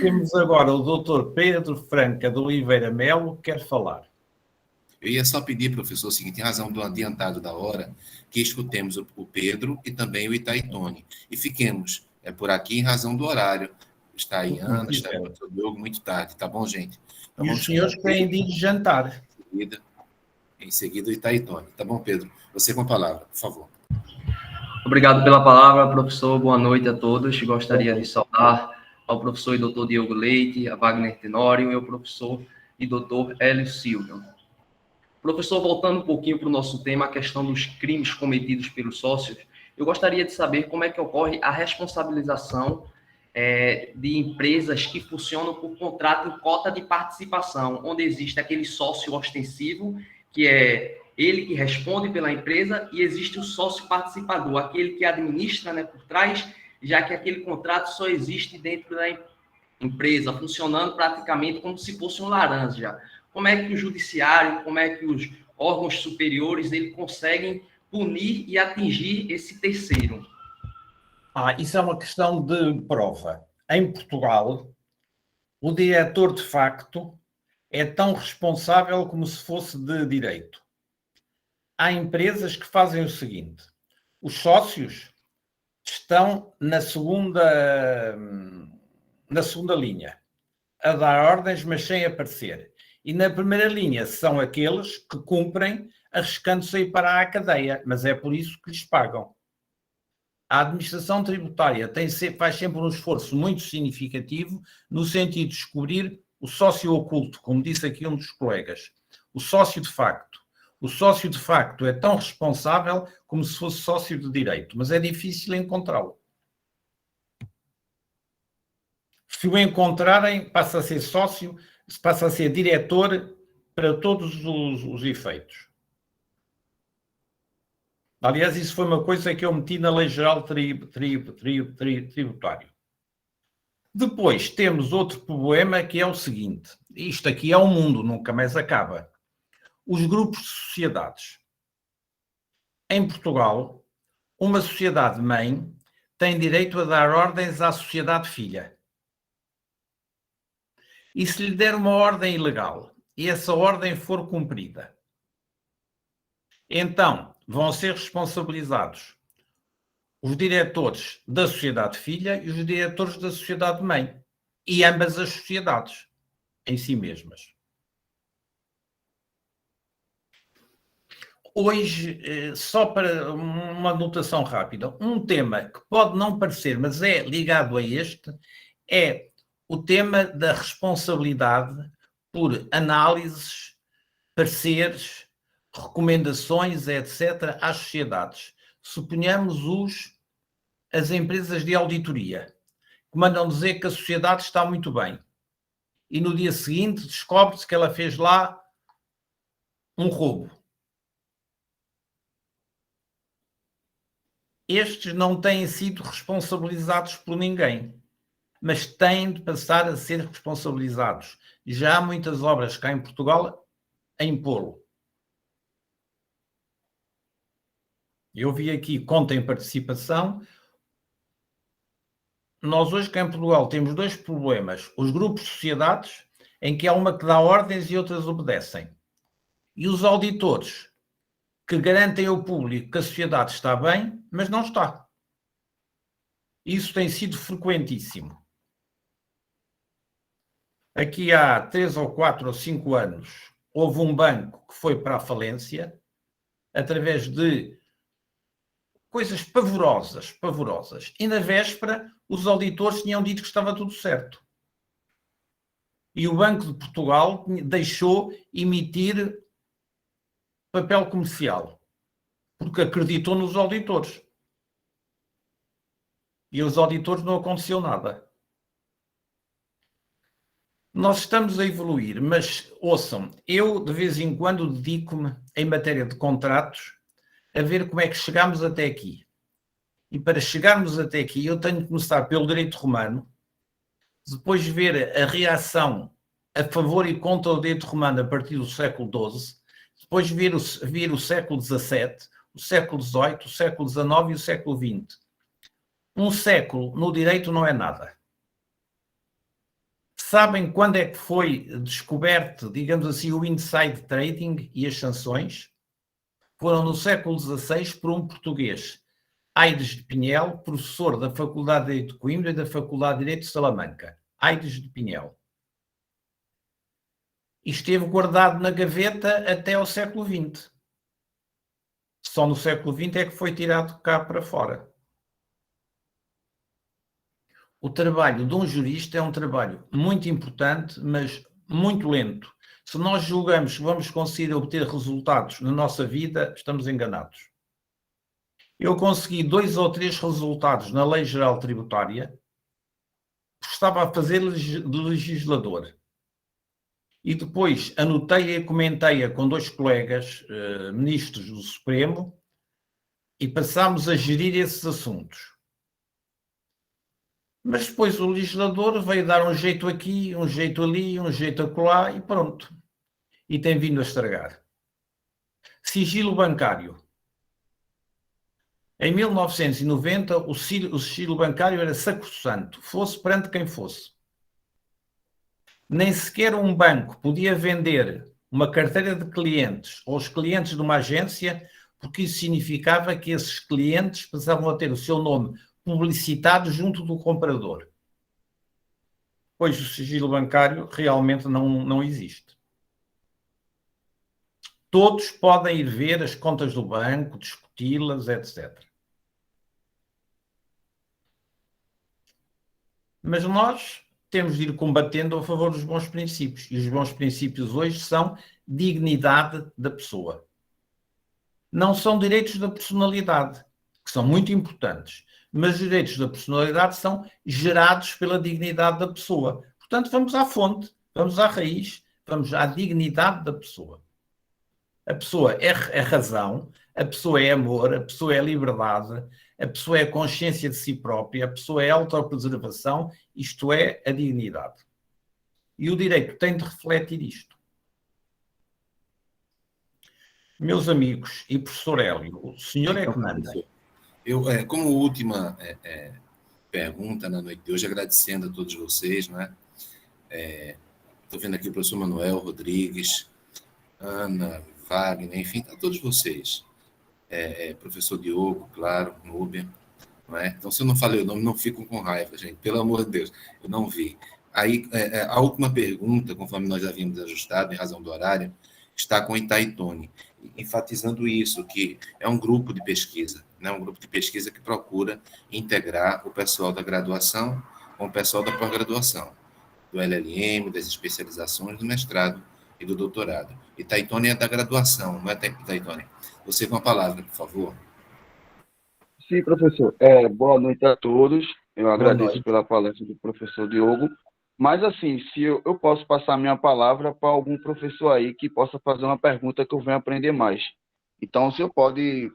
Temos agora o doutor Pedro Franca de Oliveira Melo, que quer falar. Eu ia só pedir, professor, o seguinte, em razão do adiantado da hora, que escutemos o Pedro e também o Itaitone. E fiquemos por aqui em razão do horário. Está aí Ana, está aí o professor Diogo, muito tarde, tá bom, gente? Então, e os senhores querem ir jantar. Em seguida o Itaitone. Tá bom, Pedro? Você com a palavra, por favor. Obrigado pela palavra, professor. Boa noite a todos. Gostaria de saudar ao professor e doutor Diogo Leite, a Wagner Tenório e ao professor e doutor Hélio Silva. Professor, voltando um pouquinho para o nosso tema, a questão dos crimes cometidos pelos sócios, eu gostaria de saber como é que ocorre a responsabilização de empresas que funcionam por contrato em cota de participação, onde existe aquele sócio ostensivo, que é ele que responde pela empresa, e existe o sócio participador, aquele que administra, né, por trás, já que aquele contrato só existe dentro da empresa, funcionando praticamente como se fosse um laranja. Como é que o judiciário, como é que os órgãos superiores, eles conseguem punir e atingir esse terceiro? Isso é uma questão de prova. Em Portugal, o diretor de facto é tão responsável como se fosse de direito. Há empresas que fazem o seguinte: os sócios estão na segunda linha, a dar ordens, mas sem aparecer. E na primeira linha são aqueles que cumprem, arriscando-se a ir para a cadeia, mas é por isso que lhes pagam. A administração tributária faz sempre um esforço muito significativo no sentido de descobrir o sócio oculto, como disse aqui um dos colegas, o sócio de facto. O sócio de facto é tão responsável como se fosse sócio de direito, mas é difícil encontrá-lo. Se o encontrarem, passa a ser sócio, passa a ser diretor para todos os efeitos. Aliás, isso foi uma coisa que eu meti na Lei Geral Tributária. Depois temos outro problema que é o seguinte, isto aqui é um mundo, nunca mais acaba. Os grupos de sociedades. Em Portugal, uma sociedade-mãe tem direito a dar ordens à sociedade-filha. E se lhe der uma ordem ilegal e essa ordem for cumprida, então vão ser responsabilizados os diretores da sociedade-filha e os diretores da sociedade-mãe. E ambas as sociedades em si mesmas. Hoje, só para uma anotação rápida, um tema que pode não parecer, mas é ligado a este, é o tema da responsabilidade por análises, pareceres, recomendações, etc., às sociedades. Suponhamos as empresas de auditoria, que mandam dizer que a sociedade está muito bem. E no dia seguinte descobre-se que ela fez lá um roubo. Estes não têm sido responsabilizados por ninguém, mas têm de passar a ser responsabilizados. Já há muitas obras cá em Portugal a impô-lo. Eu vi aqui conta em participação. Nós hoje cá em Portugal temos dois problemas. Os grupos de sociedades, em que há uma que dá ordens e outras obedecem. E os auditores, que garantem ao público que a sociedade está bem, mas não está. Isso tem sido frequentíssimo. Aqui há 3 ou 4 ou 5 anos, houve um banco que foi para a falência, através de coisas pavorosas. E na véspera, os auditores tinham dito que estava tudo certo. E o Banco de Portugal deixou emitir papel comercial, porque acreditou nos auditores. E aos auditores não aconteceu nada. Nós estamos a evoluir, mas ouçam, eu de vez em quando dedico-me, em matéria de contratos, a ver como é que chegamos até aqui. E para chegarmos até aqui, eu tenho que começar pelo direito romano, depois ver a reação a favor e contra o direito romano a partir do século XII, depois vir o século XVII, o século XVIII, o século XIX e o século XX. Um século no direito não é nada. Sabem quando é que foi descoberto, digamos assim, o inside trading e as sanções? Foram no século XVI por um português, Aires de Pinhel, professor da Faculdade de Direito de Coimbra e da Faculdade de Direito de Salamanca. Aires de Pinhel. E esteve guardado na gaveta até ao século XX. Só no século XX é que foi tirado cá para fora. O trabalho de um jurista é um trabalho muito importante, mas muito lento. Se nós julgamos que vamos conseguir obter resultados na nossa vida, estamos enganados. Eu consegui 2 ou 3 resultados na Lei Geral Tributária, porque estava a fazer de legislador. E depois anotei e comentei-a com 2 colegas, ministros do Supremo, e passámos a gerir esses assuntos. Mas depois o legislador veio dar um jeito aqui, um jeito ali, um jeito acolá e pronto. E tem vindo a estragar. Sigilo bancário. Em 1990, o sigilo bancário era sacrossanto, fosse perante quem fosse. Nem sequer um banco podia vender uma carteira de clientes aos clientes de uma agência, porque isso significava que esses clientes passavam a ter o seu nome publicitado junto do comprador. Pois o sigilo bancário realmente não existe. Todos podem ir ver as contas do banco, discuti-las, etc. Mas nós temos de ir combatendo a favor dos bons princípios. E os bons princípios hoje são dignidade da pessoa. Não são direitos da personalidade, que são muito importantes, mas os direitos da personalidade são gerados pela dignidade da pessoa. Portanto, vamos à fonte, vamos à raiz, vamos à dignidade da pessoa. A pessoa é razão, a pessoa é amor, a pessoa é liberdade, a pessoa é consciência de si própria, a pessoa é autopreservação, isto é a dignidade. E o direito tem de refletir isto. Meus amigos e professor Hélio, o senhor é que manda. Eu, como última pergunta na noite de hoje, agradecendo a todos vocês, né? Estou vendo aqui o professor Manuel Rodrigues, Ana, Wagner, enfim, a todos vocês. Professor Diogo, claro, Núbia, não é? Então, se eu não falei o nome, não fico com raiva, gente, pelo amor de Deus, eu não vi. Aí, a última pergunta, conforme nós já havíamos ajustado, em razão do horário, está com Itaitone, enfatizando isso, que é um grupo de pesquisa, né? Um grupo de pesquisa que procura integrar o pessoal da graduação com o pessoal da pós-graduação, do LLM, das especializações, do mestrado e do doutorado. Itaitone é da graduação, não é, Itaitone? Você com a palavra, por favor. Sim, professor. Boa noite a todos. Eu agradeço pela palestra do professor Diogo. Mas, assim, se eu posso passar minha palavra para algum professor aí que possa fazer uma pergunta que eu venha aprender mais. Então, o senhor pode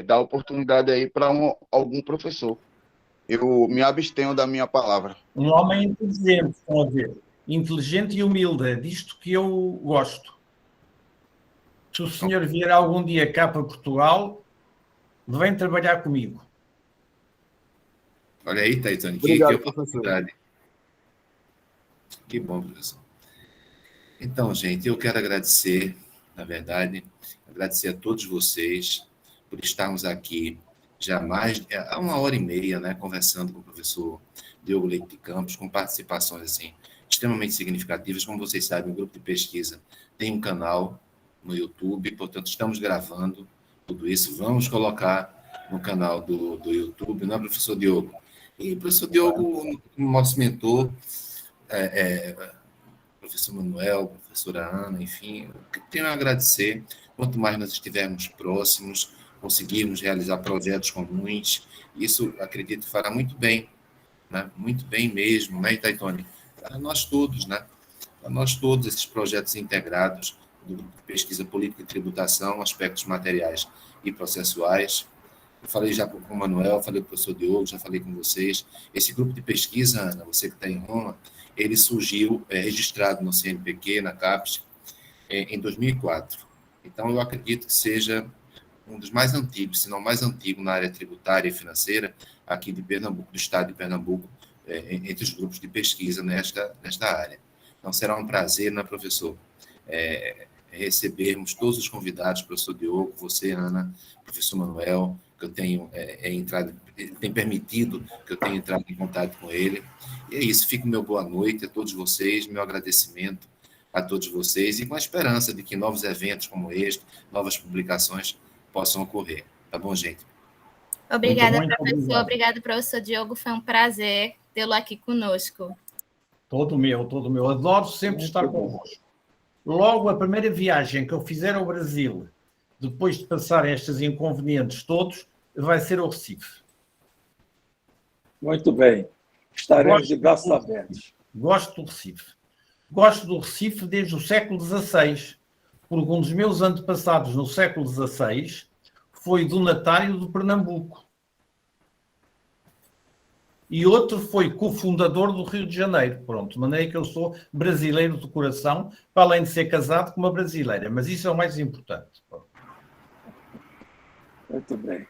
dar oportunidade aí para algum professor. Eu me abstenho da minha palavra. Um homem inteligente, estão a ver. Inteligente e humilde, é disto que eu gosto. Se o senhor vier algum dia cá para Portugal, vem trabalhar comigo. Olha aí, Itaitone, que oportunidade. Que bom, professor. Então, gente, eu quero agradecer, na verdade, agradecer a todos vocês por estarmos aqui já há 1h30, né, conversando com o professor Diogo Leite de Campos, com participações assim, extremamente significativas. Como vocês sabem, o grupo de pesquisa tem um canal no YouTube, portanto, estamos gravando tudo isso. Vamos colocar no canal do YouTube, não é, professor Diogo? E o professor Diogo, nosso mentor, professor Manuel, professora Ana, enfim, tenho a agradecer. Quanto mais nós estivermos próximos, conseguirmos realizar projetos comuns, isso, acredito, fará muito bem, né? Muito bem mesmo, né, Itaitone? Para nós todos, né? Para nós todos, esses projetos integrados do grupo de pesquisa política e tributação, aspectos materiais e processuais. Eu falei já com o Manuel, falei com o professor Diogo, já falei com vocês. Esse grupo de pesquisa, Ana, você que está em Roma, ele surgiu registrado no CNPq, na CAPES, em 2004. Então, eu acredito que seja um dos mais antigos, se não mais antigo, na área tributária e financeira, aqui de Pernambuco, do estado de Pernambuco, entre os grupos de pesquisa nesta área. Então, será um prazer, né, professor, recebermos todos os convidados, professor Diogo, você, Ana, professor Manuel, que eu tenho tem permitido que eu tenha entrado em contato com ele. E é isso, fica o meu boa noite a todos vocês, meu agradecimento a todos vocês, e com a esperança de que novos eventos como este, novas publicações possam ocorrer. Tá bom, gente? Obrigada, professor. Obrigado, professor Diogo. Foi um prazer tê-lo aqui conosco. Todo meu. Adoro sempre estar convosco. Logo, a primeira viagem que eu fizer ao Brasil, depois de passar estes inconvenientes todos, vai ser ao Recife. Muito bem. Estaremos de braços abertos. Gosto do Recife. Gosto do Recife desde o século XVI, porque um dos meus antepassados no século XVI foi donatário de Pernambuco. E outro foi cofundador do Rio de Janeiro. Pronto, de maneira que eu sou brasileiro de coração, para além de ser casado com uma brasileira. Mas isso é o mais importante. Muito bem.